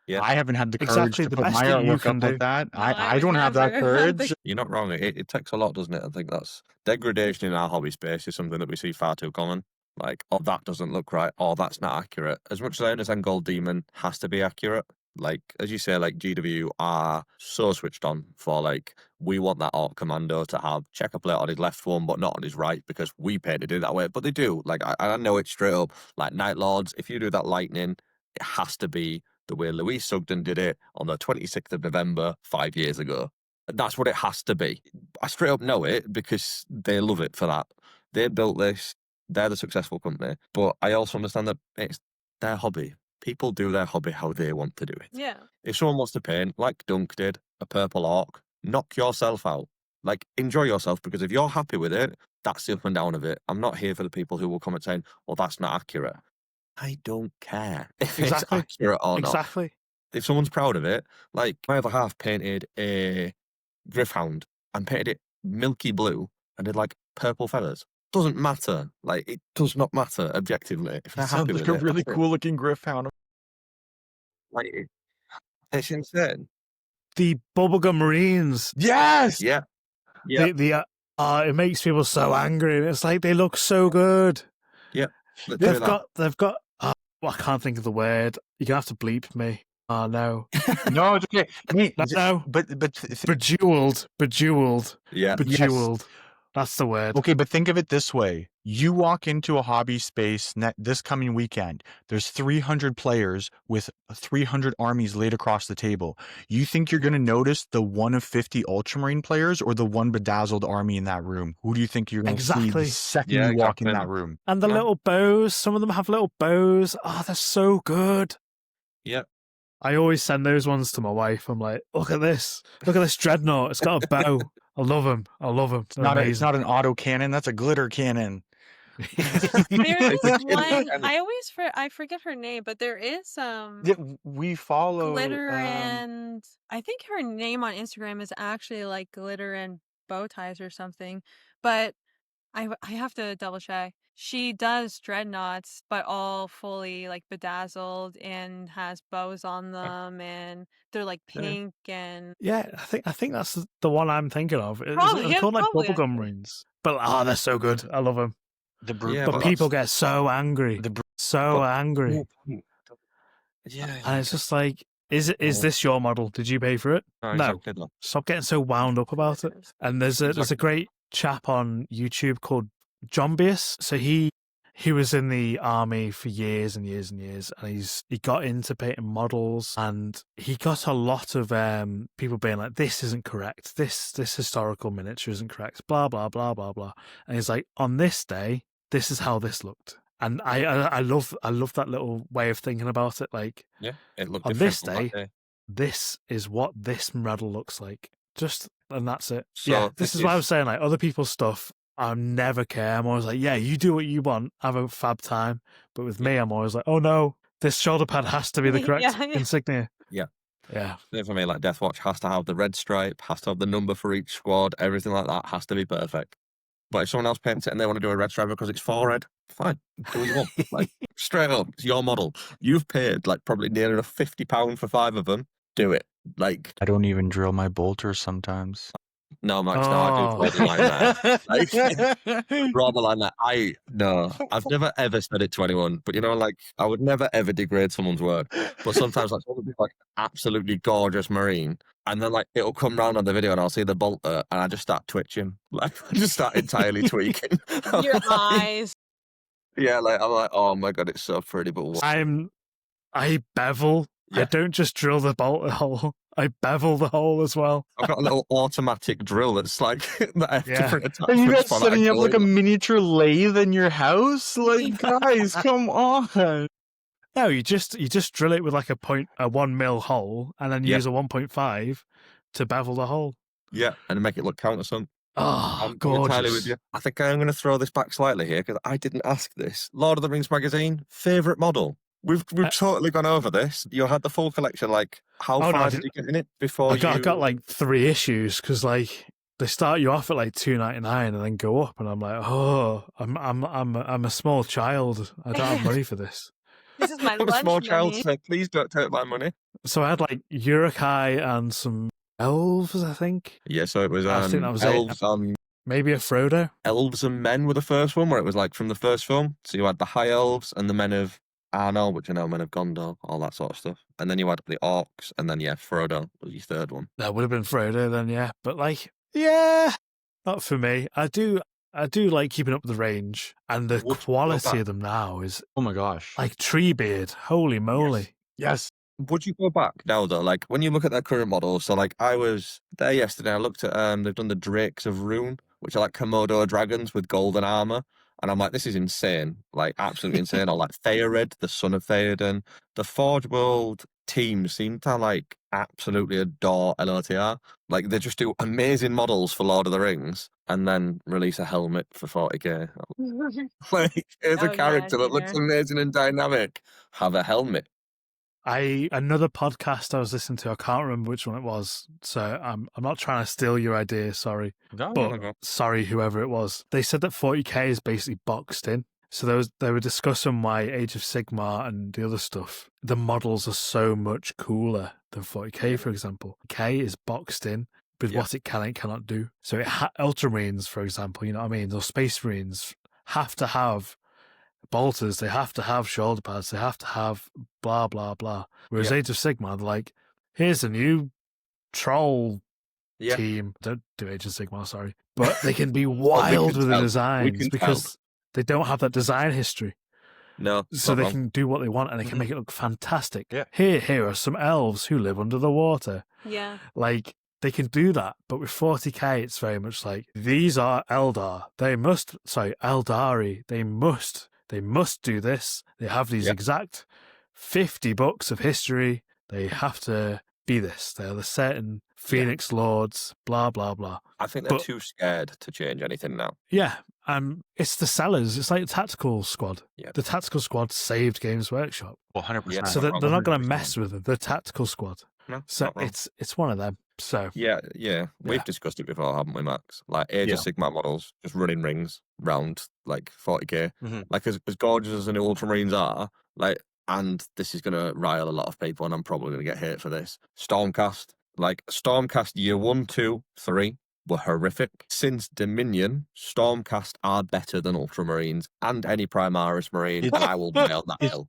Yeah. I haven't had the courage to put my artwork up like that. No, I don't have that courage. You're not wrong. It takes a lot, doesn't it? I think that's degradation in our hobby space is something that we see far too common. Like, oh, that doesn't look right. Oh, that's not accurate. As much as I understand Gold Demon has to be accurate, like, as you say, like, GW are so switched on for, like, we want that Orc Commando to have checker plate on his left one, but not on his right, because we painted it that way. But they do. Like, I know it straight up. Like, Night Lords, if you do that lightning, it has to be the way Louise Sugden did it on the 26th of November 5 years ago. That's what it has to be. I straight up know it because they love it for that. They built this. They're the successful company. But I also understand that it's their hobby. People do their hobby how they want to do it. Yeah. If someone wants to paint, like Dunk did, a purple orc, knock yourself out. Like, enjoy yourself, because if you're happy with it, that's the up and down of it. I'm not here for the people who will comment saying, well, that's not accurate. I don't care if it's accurate or not. Exactly. If someone's proud of it, like my other half painted a Griffhound and painted it milky blue and did like purple feathers. Doesn't matter. Like, it does not matter objectively. If they're happy with it, a really cool looking Griffhound. Like, it's insane. The Bubblegum Marines. Yes. Yeah. It makes people so angry. It's like they look so good. Yeah. They've got. I can't think of the word. You're gonna have to bleep me. Oh no. No, it's okay. No. But bejeweled. Yeah. Bejeweled. Yes. That's the word. Okay, but think of it this way. You walk into a hobby space this coming weekend. There's 300 players with 300 armies laid across the table. You think you're going to notice the 1 of 50 Ultramarine players or the one bedazzled army in that room? Who do you think you're going to see the second you walk in that room? And the little bows. Some of them have little bows. Oh, they're so good. Yep. I always send those ones to my wife. I'm like, look at this. Look at this dreadnought. It's got a bow. I love them. It's not an auto cannon. That's a glitter cannon. There is one. I forget her name, but there is we follow glitter and I think her name on Instagram is actually like glitter and bow ties or something. But I have to double check. She does dreadnoughts, but all fully like bedazzled and has bows on them, and they're like pink and I think that's the one I'm thinking of. It's called like Bubblegum Marines, but they're so good. I love them. But people get so angry, angry. Yeah. And it's just like, is this your model? Did you pay for it? No. No. Exactly. Stop getting so wound up about it. And there's a great chap on YouTube called Hobbyist. So he was in the army for years and years and years, and he got into painting models, and he got a lot of people being like, "This isn't correct. This historical miniature isn't correct." Blah blah blah blah blah. And he's like, "On this day, this is how this looked." And I love that little way of thinking about it. Like, it looked on this day, this is what this model looks like. And that's it. So this is what I was saying. Like, other people's stuff, I never care. I'm always like, yeah, you do what you want, have a fab time. But with me, I'm always like, oh no, this shoulder pad has to be the correct insignia. Yeah. Yeah. For me, like Deathwatch has to have the red stripe, has to have the number for each squad, everything like that has to be perfect. But if someone else paints it and they want to do a red stripe because it's for red, fine, do what you want. Like, straight up, it's your model. You've paid like probably near enough £50 for 5 of them. Do it. Like, I don't even drill my bolters sometimes. No, Max, no, I do draw the line there. Like, draw the line there. No, I've never ever said it to anyone, but like, I would never ever degrade someone's work. But sometimes, like, someone will be like absolutely gorgeous marine, and then like it'll come round on the video and I'll see the bolter, and I just start twitching. Like, I just start entirely tweaking. Your eyes. Yeah, like I'm like, oh my god, it's so pretty, but what? I bevel. Yeah. I don't just drill the bolter hole. I bevel the hole as well. I've got a little automatic drill that's like that I have different attachments. Are you guys setting up like a miniature lathe in your house? Like, guys, come on. No, you just drill it with like a 1 mil hole, and then use a 1.5 to bevel the hole. Yeah, and make it look countersunk. Oh, I'm gorgeous. entirely with you. I think I'm going to throw this back slightly here because I didn't ask this. Lord of the Rings magazine, favourite model? We've totally gone over this. You had the full collection. Like, how far did you get in it before? I got like 3 issues because like they start you off at like $2.99 and then go up, and I'm like, oh, I'm a small child. I don't have money for this. This is my I'm lunch a small money. child, so please don't take my money. So I had like Urukai and some elves, I think. Yeah, so it was I think that was elves maybe a Frodo. Elves and men were the first one, where it was like from the first film. So you had the high elves and the men of Arnor, which are now men of Gondor, all that sort of stuff. And then you had the orcs, and then Frodo was your third one. That would have been Frodo then, yeah. But like, yeah, not for me. I do like keeping up with the range, and the quality of them now is, oh my gosh, like Treebeard. Holy moly! Yes. Would you go back now though? Like, when you look at their current models, so like I was there yesterday. I looked at they've done the Drakes of Rune, which are like Komodo dragons with golden armor. And I'm like, this is insane, like absolutely insane. Or like Theored, the son of Theoden. The Forge World team seem to like absolutely adore LOTR. Like, they just do amazing models for Lord of the Rings and then release a helmet for 40k. Like, here's a character that looks amazing and dynamic. Have a helmet. Another podcast I was listening to, I can't remember which one it was, so I'm not trying to steal your idea, sorry. No. Sorry, whoever it was. They said that 40k is basically boxed in. So they were discussing why Age of Sigmar and the other stuff, the models are so much cooler than 40k, for example. K is boxed in with what it can and cannot do. So Ultramarines, for example, you know what I mean? Those Space Marines have to have bolters, they have to have shoulder pads, they have to have blah blah blah. Whereas Age of Sigmar, they're like, here's a new troll team. Don't do Age of Sigmar, sorry, but they can be wild with the designs because they don't have that design history. No, so they can do what they want and they can make it look fantastic. Yeah. Here are some elves who live under the water. Yeah, like they can do that, but with 40k, it's very much like, these are Eldari. They must do this. They have these exact 50 books of history. They have to be this. They're the certain Phoenix Lords, blah, blah, blah. I think they're too scared to change anything now. Yeah, it's the sellers. It's like the Tactical Squad. Yeah. The Tactical Squad saved Games Workshop. 100%. So they're not going to mess with it. The Tactical Squad. No, so it's one of them. So yeah. We've discussed it before, haven't we, Max? Like Age of Sigmar models, just running rings round like 40k. Mm-hmm. Like as gorgeous as the new Ultramarines are, like, and this is gonna rile a lot of people, and I'm probably gonna get hate for this. Stormcast, like Stormcast year 1, 2, 3 were horrific. Since Dominion, Stormcast are better than Ultramarines and any Primaris Marine, and I will die on that hill.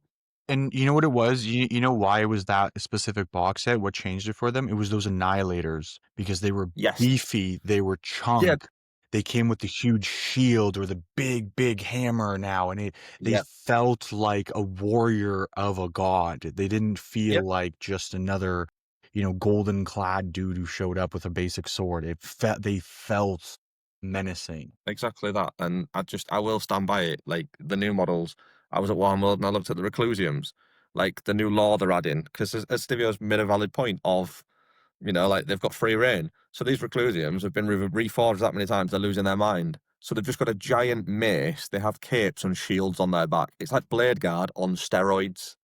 And you know what it was? You know why it was that specific box set? What changed it for them? It was those Annihilators, because they were beefy, they were chunk. Yeah. They came with the huge shield or the big hammer now, and they felt like a warrior of a god. They didn't feel like just another, golden clad dude who showed up with a basic sword. They felt menacing. Exactly that. And I will stand by it. Like the new models, I was at Warm World and I looked at the Reclusiums, like the new lore they're adding, because as Stibio's made a valid point of, like they've got free reign. So these Reclusiums have been reforged that many times, they're losing their mind. So they've just got a giant mace. They have capes and shields on their back. It's like Blade Guard on steroids.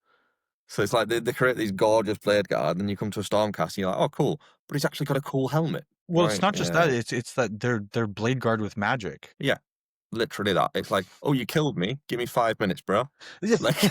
So it's like they create these gorgeous Blade Guard, and you come to a Stormcast and you're like, oh, cool. But he's actually got a cool helmet. Well, it's not just that. It's that they're Blade Guard with magic. Yeah. Literally that. It's like, oh, you killed me. Give me 5 minutes, bro. Like, I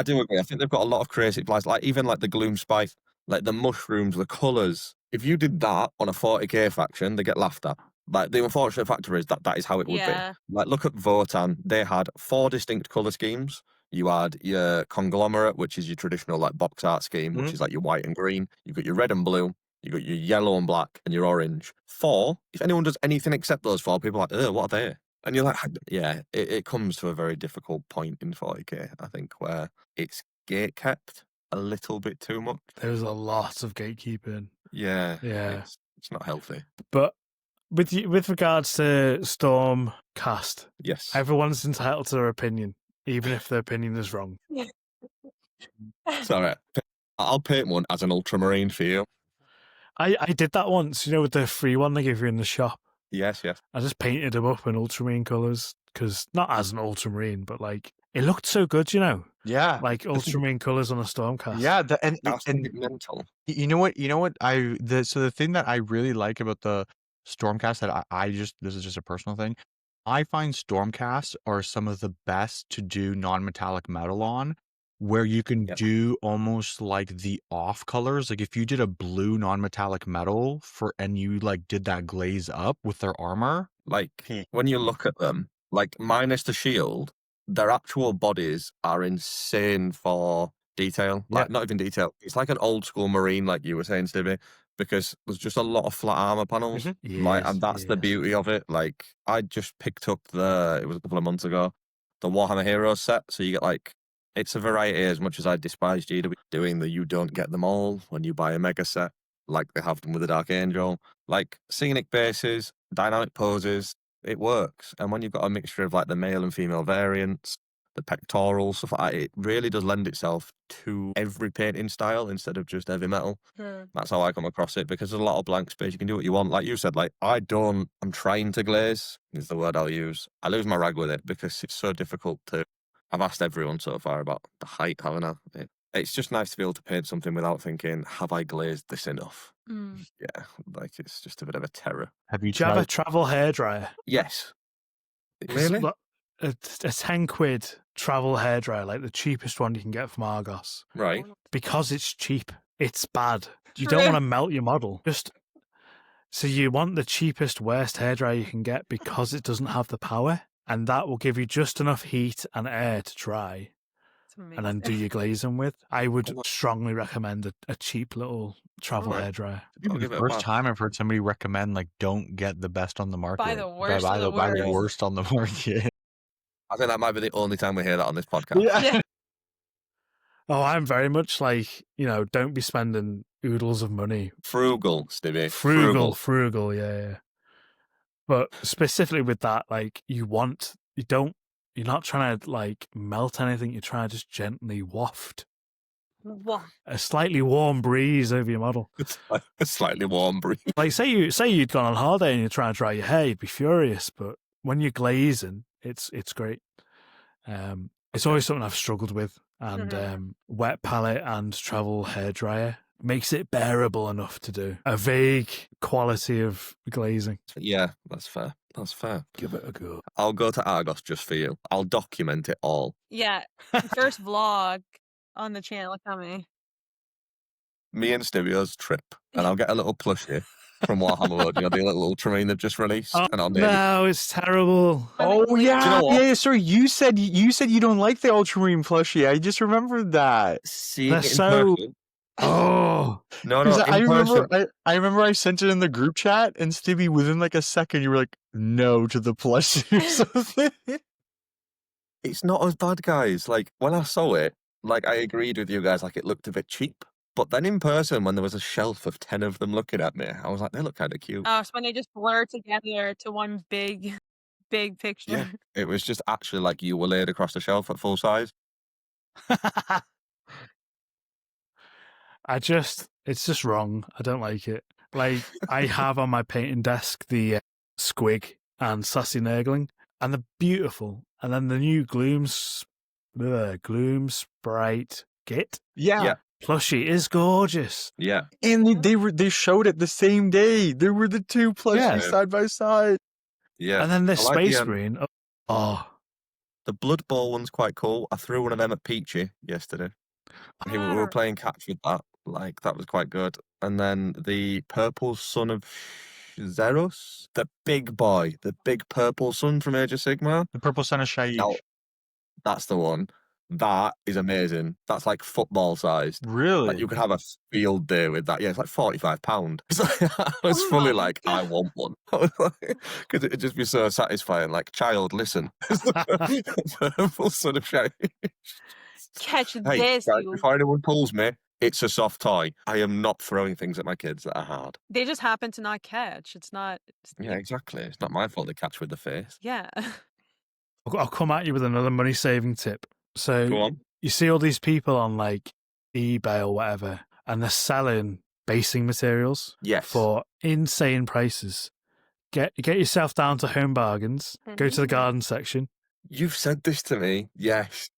do agree. I think they've got a lot of creative lies. Like even like the Gloom Spike, like the mushrooms, the colours. If you did that on a 40k faction, they get laughed at. Like the unfortunate factor is that is how it would be. Like look at Votan. They had 4 distinct colour schemes. You had your Conglomerate, which is your traditional like box art scheme, which is like your white and green. You've got your red and blue. You got your yellow and black and your orange. 4, if anyone does anything except those 4, people are like, what are they? And you're like, yeah, it comes to a very difficult point in 40k, I think, where it's gate kept a little bit too much. There's a lot of gatekeeping. Yeah. It's not healthy. But with regards to Stormcast, yes, everyone's entitled to their opinion, even if their opinion is wrong. Sorry, I'll paint one as an ultramarine for you. I did that once, with the free one they give you in the shop. Yes. I just painted them up in ultramarine colours, because not as an ultramarine, but like it looked so good, Yeah, like ultramarine colours on a Stormcast. Yeah, and mental. You know what? So the thing that I really like about the Stormcast that this is just a personal thing. I find Stormcasts are some of the best to do non-metallic metal on, where you can do almost like the off colors. Like if you did a blue non-metallic metal and you like did that glaze up with their armor. Like when you look at them, like minus the shield, their actual bodies are insane for detail. Like not even detail. It's like an old school marine, like you were saying, Stibby, because there's just a lot of flat armor panels. And that's the beauty of it. Like I just picked up it was a couple of months ago, the Warhammer Heroes set. So you get like, it's a variety. As much as I despise GW doing you don't get them all when you buy a mega set, like they have them with the Dark Angel, like scenic bases, dynamic poses, it works. And when you've got a mixture of like the male and female variants, the pectorals, stuff like that, it really does lend itself to every painting style instead of just heavy metal. That's how I come across it, because there's a lot of blank space. You can do what you want. Like you said, like I'm trying to glaze is the word I'll use. I lose my rag with it because it's so difficult to. I've asked everyone so far about the height, haven't I? It's just nice to be able to paint something without thinking, have I glazed this enough? Yeah, like it's just a bit of a terror. Do you have a travel hairdryer? Yes. Really? A 10 quid travel hairdryer, like the cheapest one you can get from Argos. Right. Because it's cheap. It's bad. You don't want to melt your model. So you want the cheapest, worst hairdryer you can get because it doesn't have the power. And that will give you just enough heat and air to dry, and then do your glazing with. I would strongly recommend a cheap little travel hairdryer. The first time I've heard somebody recommend don't get the best on the market. Buy the worst. Buy the worst on the market. I think that might be the only time we hear that on this podcast. Yeah. Oh, I'm very much like, don't be spending oodles of money. Frugal, Stibby. Frugal, yeah. But specifically with that, like you're not trying to melt anything. You're trying to just gently waft a slightly warm breeze over your model. A slightly warm breeze. Like say you'd gone on holiday and you're trying to dry your hair, you'd be furious. But when you're glazing, it's great. It's always something I've struggled with, and wet palette and travel hairdryer makes it bearable enough to do. A vague quality of glazing. Yeah, that's fair. Give it a go. I'll go to Argos just for you. I'll document it all. Yeah, first vlog on the channel coming. Me and Stibio's trip, and I'll get a little plushie from Warhammer World. You know, the little Ultramarine they've just released. Oh, and I'll no, it's terrible. Oh yeah, Do you know what? yeah. Sorry, you said you don't like the Ultramarine plushie. I just remembered that. Seeing They're it in so. person. Oh. No, Because in person. I remember I sent it in the group chat, and Stibby, within like a second, you were like, "No" to the plushie or something. It's not as bad, guys. Like, when I saw it, like, I agreed with you guys, like, it looked a bit cheap. But then in person, when there was a shelf of 10 of them looking at me, I was like, they look kind of cute. Oh, so when they just blur together to one big picture. Yeah, it was just actually like you were laid across the shelf at full size. It's just wrong. I don't like it. Like, I have on my painting desk the Squig and Sassy Nurgling, and they're beautiful. And then the new Gloom Sprite Git Yeah. plushie is gorgeous. Yeah. And they showed it the same day. There were the two plushies side by side. Yeah. And then this I like Space Marine. The Blood Bowl one's quite cool. I threw one of them at Peachy yesterday. We were playing catch with that. Like, that was quite good. And then the Purple Son of Zeros, the big boy, the big purple son from Age of Sigmar. The Purple Son of Shaiish. That's the one. That is amazing. That's like football sized. Really? Like, you could have a field day with that. Yeah, it's like £45. I was fully like, I want one. Because it'd just be so satisfying. Like, child, listen. Purple Son of Shaiish. Catch Hey, this, guys, you. before anyone pulls me, it's a soft toy. I am not throwing things at my kids that are hard. They just happen to not catch. It's not. Yeah, exactly. It's not my fault they catch with the face. Yeah. I'll come at you with another money saving tip. So Go on. You see all these people on like eBay or whatever, and they're selling basing materials for insane prices. Get yourself down to Home Bargains. Go to the garden section. You've said this to me. Yes.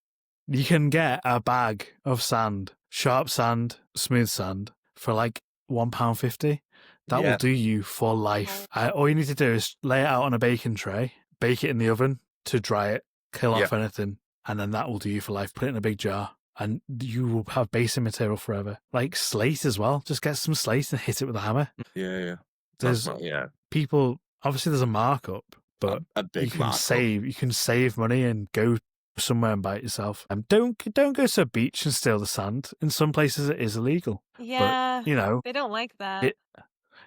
You can get a bag of sand, sharp sand, smooth sand, for like £1.50. That will do you for life. All you need to do is lay it out on a baking tray, bake it in the oven to dry it, kill off anything, and then that will do you for life. Put it in a big jar, and you will have basing material forever. Like slate as well. Just get some slate and hit it with a hammer. Yeah. There's people. Obviously, there's a markup, but a big you can save money and go somewhere and buy it yourself. Don't go to a beach and steal the sand. In some places, it is illegal. Yeah, but, they don't like that.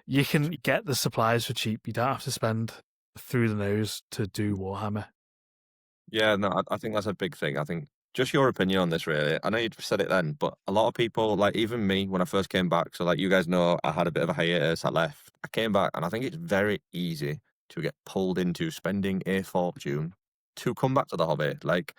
You can get the supplies for cheap. You don't have to spend through the nose to do Warhammer. Yeah, no, I think that's a big thing. I think just your opinion on this, really. I know you said it then, but a lot of people, like even me, when I first came back, so like you guys know, I had a bit of a hiatus, I left. I came back, and I think it's very easy to get pulled into spending a fortune to come back to the hobby. Like,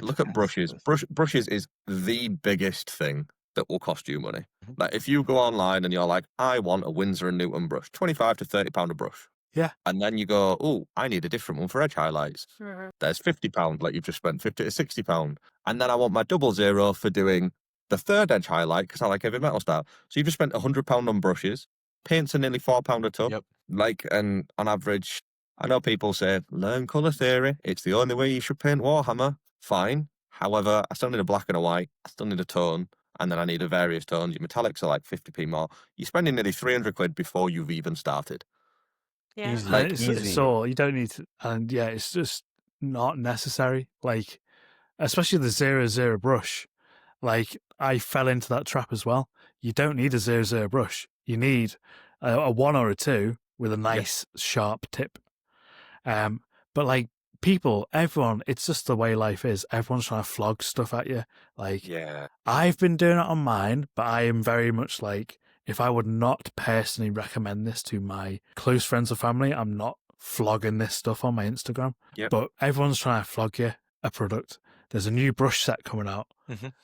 look at brushes. Brushes is the biggest thing that will cost you money. Like, if you go online and you're like, I want a Winsor & Newton brush, £25 to £30 a brush. Yeah. And then you go, oh, I need a different one for edge highlights. There's £50, like you've just spent £50 to £60. And then I want my 00 for doing the third edge highlight because I like heavy metal style. So you've just spent £100 on brushes. Paints are nearly £4 a tub. Yep. Like, and on average, I know people say, learn colour theory. It's the only way you should paint Warhammer. Fine. However, I still need a black and a white. I still need a tone. And then I need a various tones. Your metallics are like 50p more. You're spending nearly £300 before you've even started. Yeah. Easy. Like, Easy. So you don't need to, and yeah, it's just not necessary. Like, especially the 00 brush. Like, I fell into that trap as well. You don't need a 00 brush. You need a 1 or a 2 with a nice sharp tip. But like everyone, it's just the way life is. Everyone's trying to flog stuff at you. Like, I've been doing it on mine, but I am very much like, if I would not personally recommend this to my close friends or family, I'm not flogging this stuff on my Instagram. But everyone's trying to flog you a product. There's a new brush set coming out.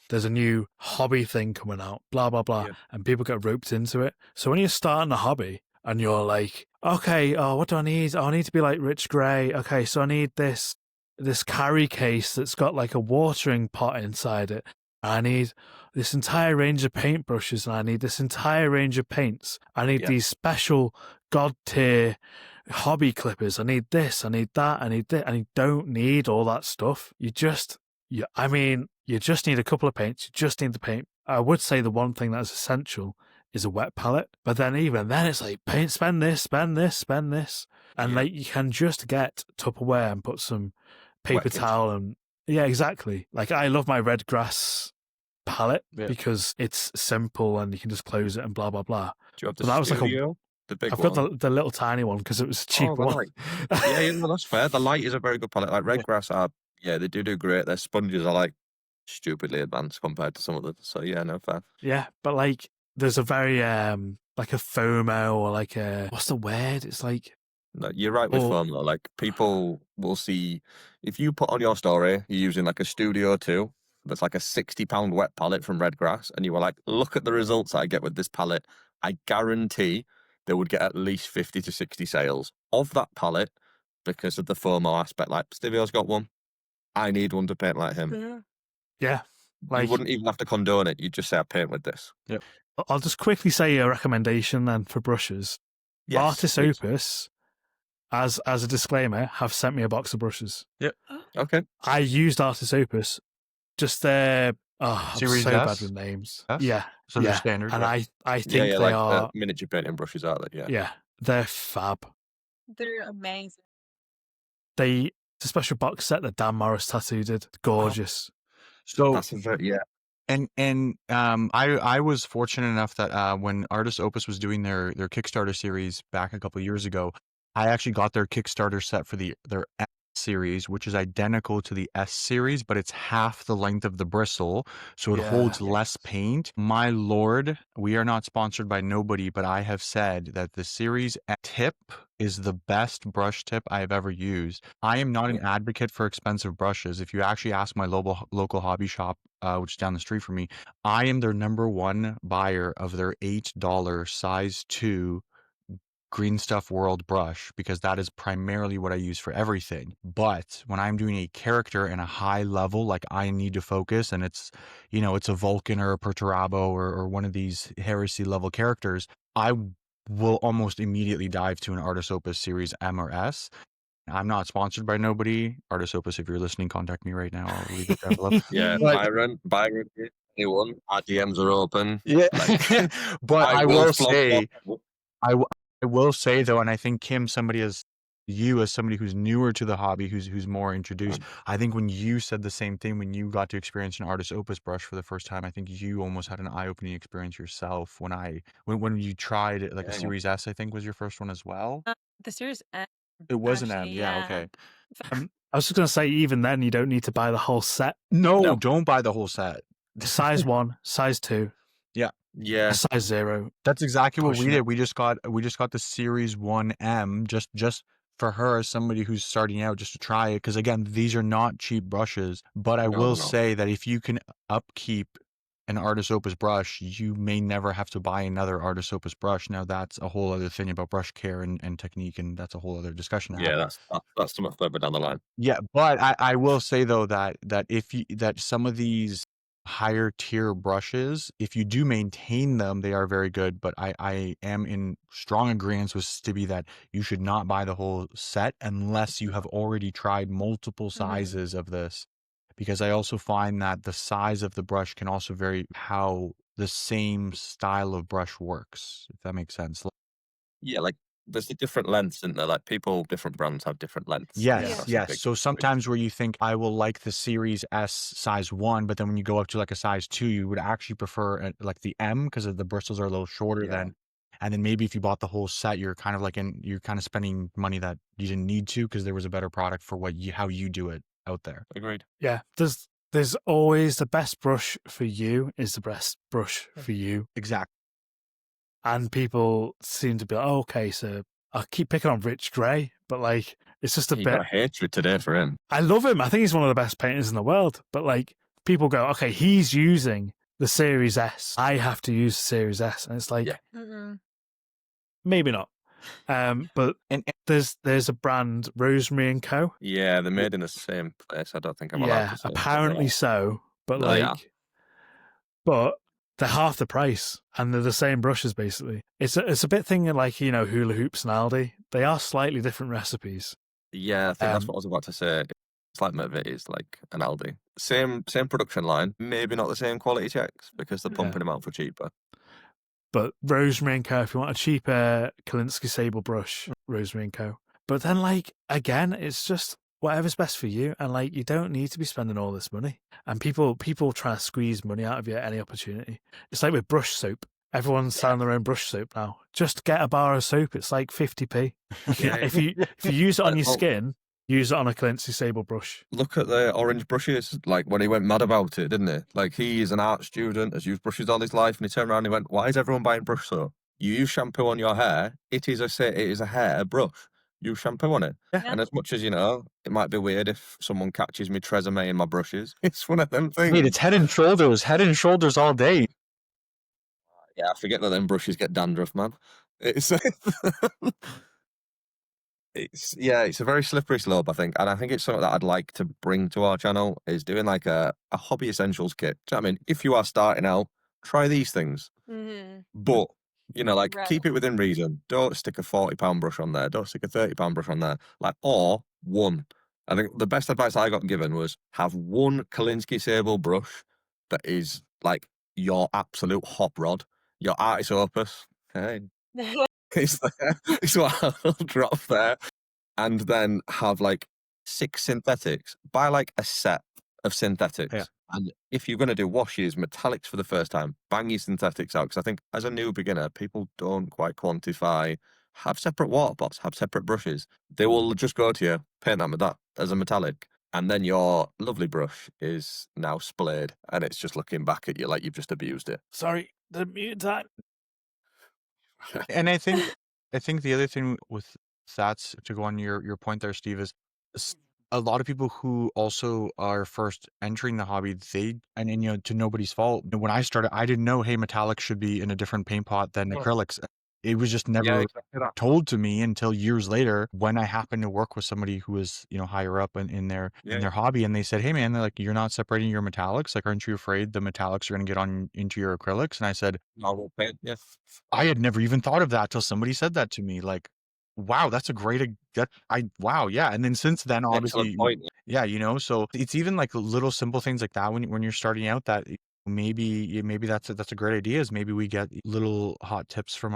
There's a new hobby thing coming out, blah, blah, blah. And people get roped into it. So when you're starting a hobby and you're like, okay, what do I need? I need to be like Rich Gray. Okay, so I need this carry case that's got like a watering pot inside it. I need this entire range of paintbrushes, and I need this entire range of paints. I need these special god tier hobby clippers. I need this, I need that, I need this. And you don't need all that stuff. You just need a couple of paints. You just need the paint. I would say the one thing that's essential is a wet palette. But then even then, it's like, spend this. And like you can just get Tupperware and put some paper towel and... Yeah, exactly. Like I love my red grass palette because it's simple and you can just close it and blah, blah, blah. Do you have the Studio? The big I've one? got the little tiny one because it was a cheap one. Yeah, no, that's fair. The light is a very good palette. Like red grass are, they do great. Their sponges are like stupidly advanced compared to some of the. So yeah, no fair. Yeah, but like there's a very like a FOMO or like a, what's the word? It's like, no, you're right with FOMO. Like people will see if you put on your story you're using like a Studio 2 that's like a £60 wet palette from red grass, and you were like, look at the results I get with this palette. I guarantee they would get at least 50 to 60 sales of that palette because of the FOMO aspect. Like, Stibio's got one. I need one to paint like him. Yeah. Like, you wouldn't even have to condone it. You'd just say, I paint with this. Yep. I'll just quickly say a recommendation then for brushes. Yes, Artist Opus, as a disclaimer, have sent me a box of brushes. Yep. Okay. I used Artist Opus, just their... I'm Series so S? bad with names. S? Yeah. So they're standard. And I think they like are... miniature painting brushes, aren't they? Yeah. They're fab. They're amazing. It's a special box set that Dan Morris tattooed did. Gorgeous. So that's And I was fortunate enough that when Artist Opus was doing their Kickstarter series back a couple of years ago, I actually got their Kickstarter set for their S series, which is identical to the S series, but it's half the length of the bristle, so it holds less paint. My lord, we are not sponsored by nobody, but I have said that the series tip is the best brush tip I have ever used. I am not an advocate for expensive brushes. If you actually ask my local hobby shop, which is down the street from me, I am their number one buyer of their $8 size 2 Green Stuff World brush, because that is primarily what I use for everything. But when I'm doing a character in a high level, like I need to focus, and it's, it's a Vulcan or a Perturabo or one of these heresy level characters, I will almost immediately dive to an Artist Opus Series M or S. I'm not sponsored by nobody. Artist Opus, if you're listening, contact me right now. I'll leave it down below. Yeah, Byron, anyone, our DMs are open. Yeah, but I will say, I will say though, and I think Kim, as somebody who's newer to the hobby, who's more introduced, I think when you said the same thing, when you got to experience an Artist Opus brush for the first time, I think you almost had an eye-opening experience yourself when you tried a Series S, I think was your first one as well. The Series M. It was an M, yeah, okay. I was just going to say, even then, you don't need to buy the whole set. No, don't buy the whole set. Size 1, size 2. Yeah. Size 0. That's exactly what we did. We just got the Series 1M just for her, as somebody who's starting out, just to try it. Because again, these are not cheap brushes. But I will say that if you can upkeep an Artist Opus brush, you may never have to buy another Artist Opus brush. Now that's a whole other thing about brush care and technique, and that's a whole other discussion. Yeah, that's much further down the line. Yeah, but I will say though that some of these higher tier brushes, if you do maintain them, they are very good. But I am in strong agreement with Stibby that you should not buy the whole set unless you have already tried multiple sizes of this, because I also find that the size of the brush can also vary how the same style of brush works, if that makes sense. Yeah, like there's the different lengths, isn't there? Like different brands have different lengths. Yes. So sometimes where you think I will like the Series S size 1, but then when you go up to like a size 2, you would actually prefer like the M because the bristles are a little shorter then. And then maybe if you bought the whole set, you're kind of spending money that you didn't need to because there was a better product for how you do it out there. Agreed. Yeah. There's always the best brush for you is the best brush for you. Exactly. And people seem to be like, okay, so I'll keep picking on Rich Gray, but like, it's just a bit... got hatred today for him. I love him. I think he's one of the best painters in the world. But like, people go, okay, he's using the Series S. I have to use the Series S. And it's like, maybe not. But there's a brand, Rosemary & Co. Yeah, they're made in the same place. I don't think I'm allowed to say apparently so. But but they're half the price, and they're the same brushes, basically. It's a bit thing like, hula hoops and Aldi. They are slightly different recipes. Yeah, I think that's what I was about to say. It's like Mervetes, like an Aldi. Same production line, maybe not the same quality checks because they're pumping them out for cheaper. But Rosemary & Co, if you want a cheaper Kolinsky Sable brush, Rosemary & Co. But then, like, again, it's just whatever's best for you. And, like, you don't need to be spending all this money. And people try to squeeze money out of you at any opportunity. It's like with brush soap. Everyone's selling their own brush soap now. Just get a bar of soap. It's like 50p. If you use it on your skin, use it on a Kolinsky Sable brush. Look at the orange brushes, like when he went mad about it, didn't he? Like, he is an art student, has used brushes all his life, and he turned around and he went, why is everyone buying brush soap? You use shampoo on your hair, it is a hair brush. Use shampoo on it. Yeah. And as much as, it might be weird if someone catches me Tresemme in my brushes, it's one of them things. Wait, it's Head and Shoulders all day. Yeah, I forget that them brushes get dandruff, man. It's it's a very slippery slope, I think, and I think it's something that I'd like to bring to our channel, is doing like a hobby essentials kit. Do you know what I mean? If you are starting out, try these things, but keep it within reason. Don't stick a £40 brush on there. Don't stick a £30 brush on there. Or one. I think the best advice I got given was have one Kolinsky Sable brush that is like your absolute hot rod, your artist opus. Okay. It's there. It's what I'll drop there. And then have like 6 synthetics. Buy like a set of synthetics. Yeah. And if you're going to do washes, metallics for the first time, bang your synthetics out. Because I think as a new beginner, people don't quite quantify. Have separate water pots, have separate brushes. They will just go to you, paint that with that as a metallic. And then your lovely brush is now splayed. And it's just looking back at you like you've just abused it. Sorry, the mute time. And I think the other thing with that, to go on your point there, Steve, is a lot of people who also are first entering the hobby, to nobody's fault. When I started, I didn't know, hey, metallic should be in a different paint pot than acrylics. It was just never told to me until years later, when I happened to work with somebody who was, higher up in their hobby, and they said, hey man, they're like, you're not separating your metallics. Like, aren't you afraid the metallics are going to get on into your acrylics? And I said, normal paint. Yes. I had never even thought of that till somebody said that to me. Like, wow, that's a great, wow. Yeah. And then since then, obviously, yeah, so it's even like little simple things like that when you're starting out, that maybe that's a great idea, is maybe we get little hot tips from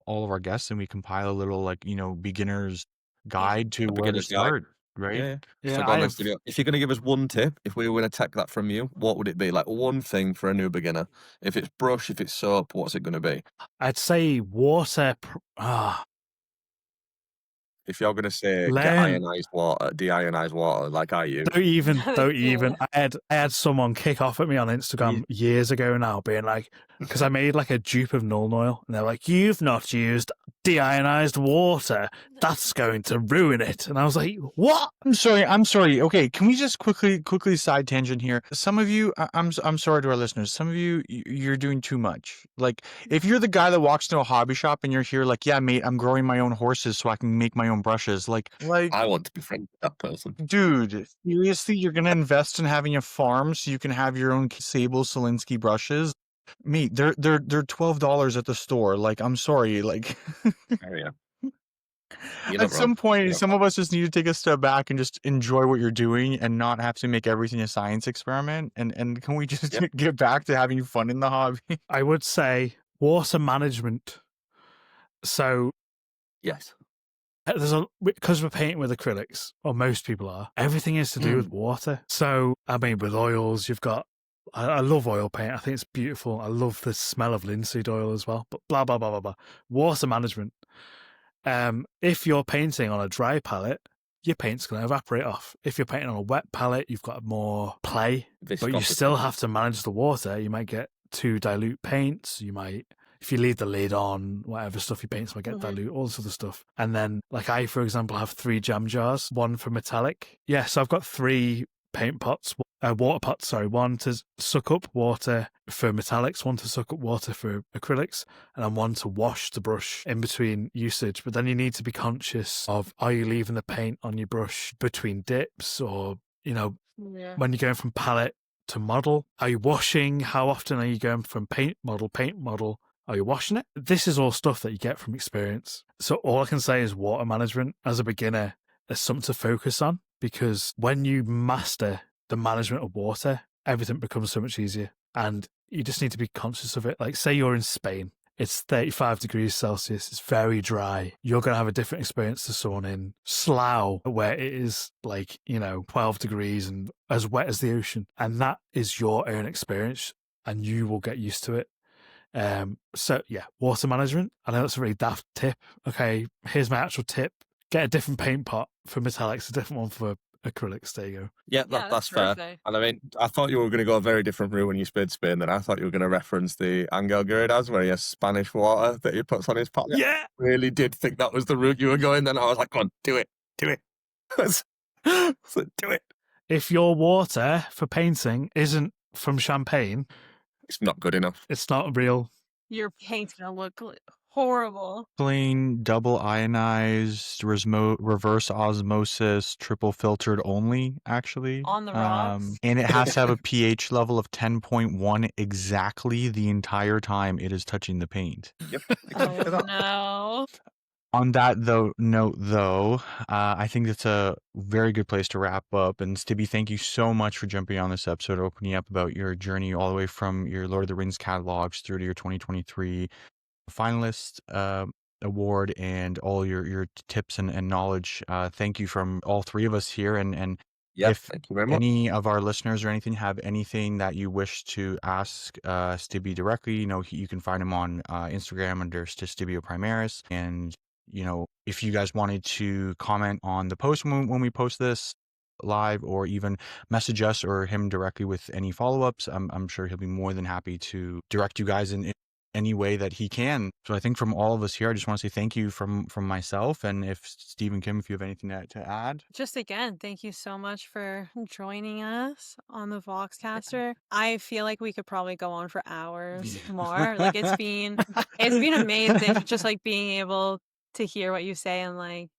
all of our guests, and we compile a little beginner's guide to where to start. Right? Yeah. So if you're going to give us one tip, if we were going to take that from you, what would it be? Like one thing for a new beginner. If it's brush, if it's soap, what's it going to be? I'd say water. If you're going to say de-ionized water, like I use. Don't even. I had someone kick off at me on Instagram years ago now, being like, because I made like a dupe of Null Oil, and they're like, you've not used de-ionized water. That's going to ruin it. And I was like, what? I'm sorry. Okay, can we just quickly side tangent here? Some of you, I'm sorry to our listeners, some of you, you're doing too much. Like, if you're the guy that walks into a hobby shop and you're here like, yeah, mate, I'm growing my own horses so I can make my own brushes. Like I want to be friends with that person. Dude, seriously, you're going to invest in having a farm so you can have your own Sable Selinsky brushes? Mate, they're $12 at the store. Like, I'm sorry. Like, at some point, some of us just need to take a step back and just enjoy what you're doing and not have to make everything a science experiment. And can we just get back to having fun in the hobby? I would say water management. So, yes. Because we're painting with acrylics, or most people are, everything is to do with water. So, I mean, with oils, you've got, I love oil paint. I think it's beautiful. I love the smell of linseed oil as well, but blah, blah, blah, blah, blah. Water management. If you're painting on a dry palette, your paint's going to evaporate off. If you're painting on a wet palette, you've got more play, but you still have to manage the water. You might get too dilute paints. You might, if you leave the lid on, whatever stuff you paint might get dilute, all this other stuff. And then, like I, for example, have 3 jam jars, one for metallic. Yeah, so I've got 3 paint pots, water pots, sorry, one to suck up water for metallics, one to suck up water for acrylics, and then one to wash the brush in between usage. But then you need to be conscious of, are you leaving the paint on your brush between dips, or, when you're going from palette to model, are you washing? How often are you going from paint model? Are you washing it? This is all stuff that you get from experience. So all I can say is water management as a beginner is something to focus on, because when you master the management of water, everything becomes so much easier, and you just need to be conscious of it. Like, say you're in Spain. It's 35 degrees Celsius. It's very dry. You're going to have a different experience to someone in Slough, where it is 12 degrees and as wet as the ocean. And that is your own experience, and you will get used to it. So yeah, water management. I know that's a really daft tip. Okay, here's my actual tip. Get a different paint pot for metallics, a different one for acrylics. There you go. Yeah, that's fair. And I mean, I thought you were going to go a very different route when you spid Spain, and I thought you were going to reference the Angel Guridas, where he has Spanish water that he puts on his pot. Yeah. I really did think that was the route you were going. Then I was like, go on, do it. Do it. If your water for painting isn't from champagne, it's not good enough. It's not real. Your paint's going to look horrible. Clean, double ionized, reverse osmosis, triple filtered only, actually. On the rocks. And it has to have a pH level of 10.1 exactly the entire time it is touching the paint. Yep. Oh, no. On that note, I think that's a very good place to wrap up. And Stibby, thank you so much for jumping on this episode, opening up about your journey all the way from your Lord of the Rings catalogs through to your 2023 finalist award and all your tips and knowledge. Thank you from all three of us here. And if thank you very much. Any of our listeners or anything have anything that you wish to ask Stibby directly, you can find him on Instagram under StibioPrimaris. And if you guys wanted to comment on the post when we post this live, or even message us or him directly with any follow-ups, I'm sure he'll be more than happy to direct you guys in any way that he can. So I think from all of us here, I just want to say thank you from myself. And if Steve and Kim, if you have anything to add. Just again, thank you so much for joining us on the Voxcaster. I feel like we could probably go on for hours more. Like it's been amazing just being able to hear what you say and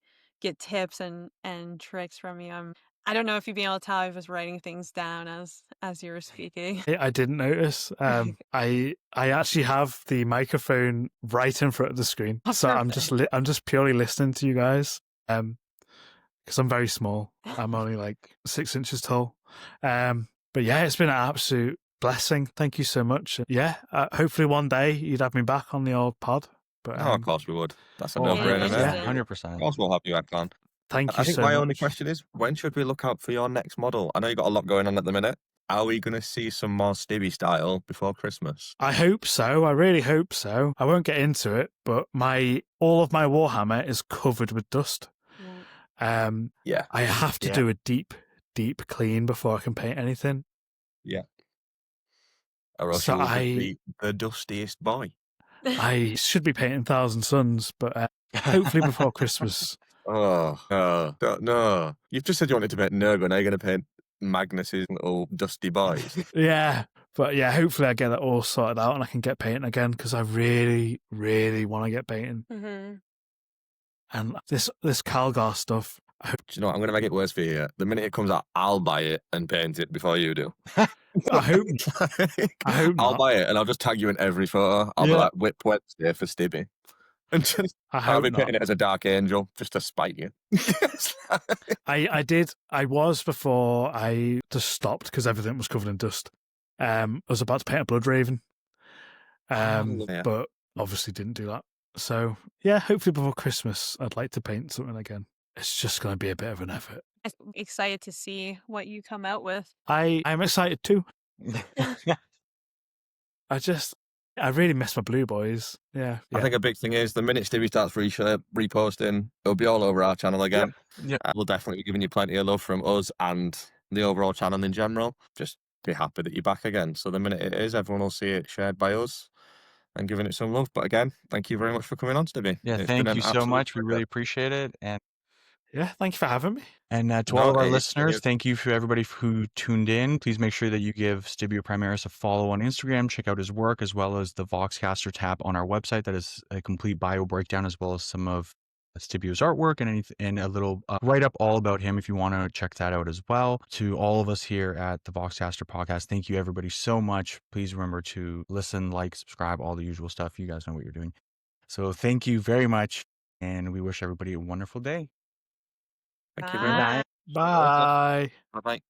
get tips and tricks from you. I don't know if you'd be able to tell I was writing things down as you were speaking. I didn't notice. I actually have the microphone right in front of the screen, so perfect. I'm just purely listening to you guys. Because I'm very small. I'm only 6 inches tall. But yeah, it's been an absolute blessing. Thank you so much. Yeah, hopefully one day you'd have me back on the old pod. But of course we would. That's a no-brainer. Yeah, 100%. Of course we'll have you back on. Thank you I think so my much. only question is, when should we look out for your next model? I know you got a lot going on at the minute. Are we going to see some more Stibby style before Christmas? I hope so. I really hope so. I won't get into it, but all of my Warhammer is covered with dust. Yeah. I have to do a deep clean before I can paint anything. Yeah. Or else you will be the dustiest boy. I should be painting Thousand Suns, but hopefully before Christmas. No. You've just said you wanted to paint Nurgle, now you're going to paint Magnus's little dusty boys. Yeah, but yeah, hopefully I get that all sorted out and I can get painting again, because I really, really want to get painting. Mm-hmm. And this Calgar stuff. Do you know what? I'm going to make it worse for you. The minute it comes out, I'll buy it and paint it before you do. I hope I'll buy it and I'll just tag you in every photo. I'll be like, Whip Wednesday for Stibby. And just, I'll be painting it as a dark angel just to spite you. I was before I just stopped because everything was covered in dust. I was about to paint a Blood Raven. But obviously didn't do that. So yeah, hopefully before Christmas I'd like to paint something again. It's just going to be a bit of an effort. I'm excited to see what you come out with. I'm excited too. I really miss my blue boys. Yeah. I think a big thing is the minute Stibby starts reposting, it'll be all over our channel again. Yeah. We'll definitely be giving you plenty of love from us and the overall channel in general. Just be happy that you're back again. So the minute it is, everyone will see it shared by us and giving it some love. But again, thank you very much for coming on, Stibby. Yeah, thank you so much. We really appreciate it. And yeah, thank you for having me. And to all of our listeners, thank you for everybody who tuned in. Please make sure that you give Stibio Primaris a follow on Instagram. Check out his work, as well as the Voxcaster tab on our website. That is a complete bio breakdown, as well as some of Stibio's artwork and a little write-up all about him if you want to check that out as well. To all of us here at the Voxcaster podcast, thank you everybody so much. Please remember to listen, like, subscribe, all the usual stuff. You guys know what you're doing. So thank you very much, and we wish everybody a wonderful day. Thank you very much. Bye. Bye-bye.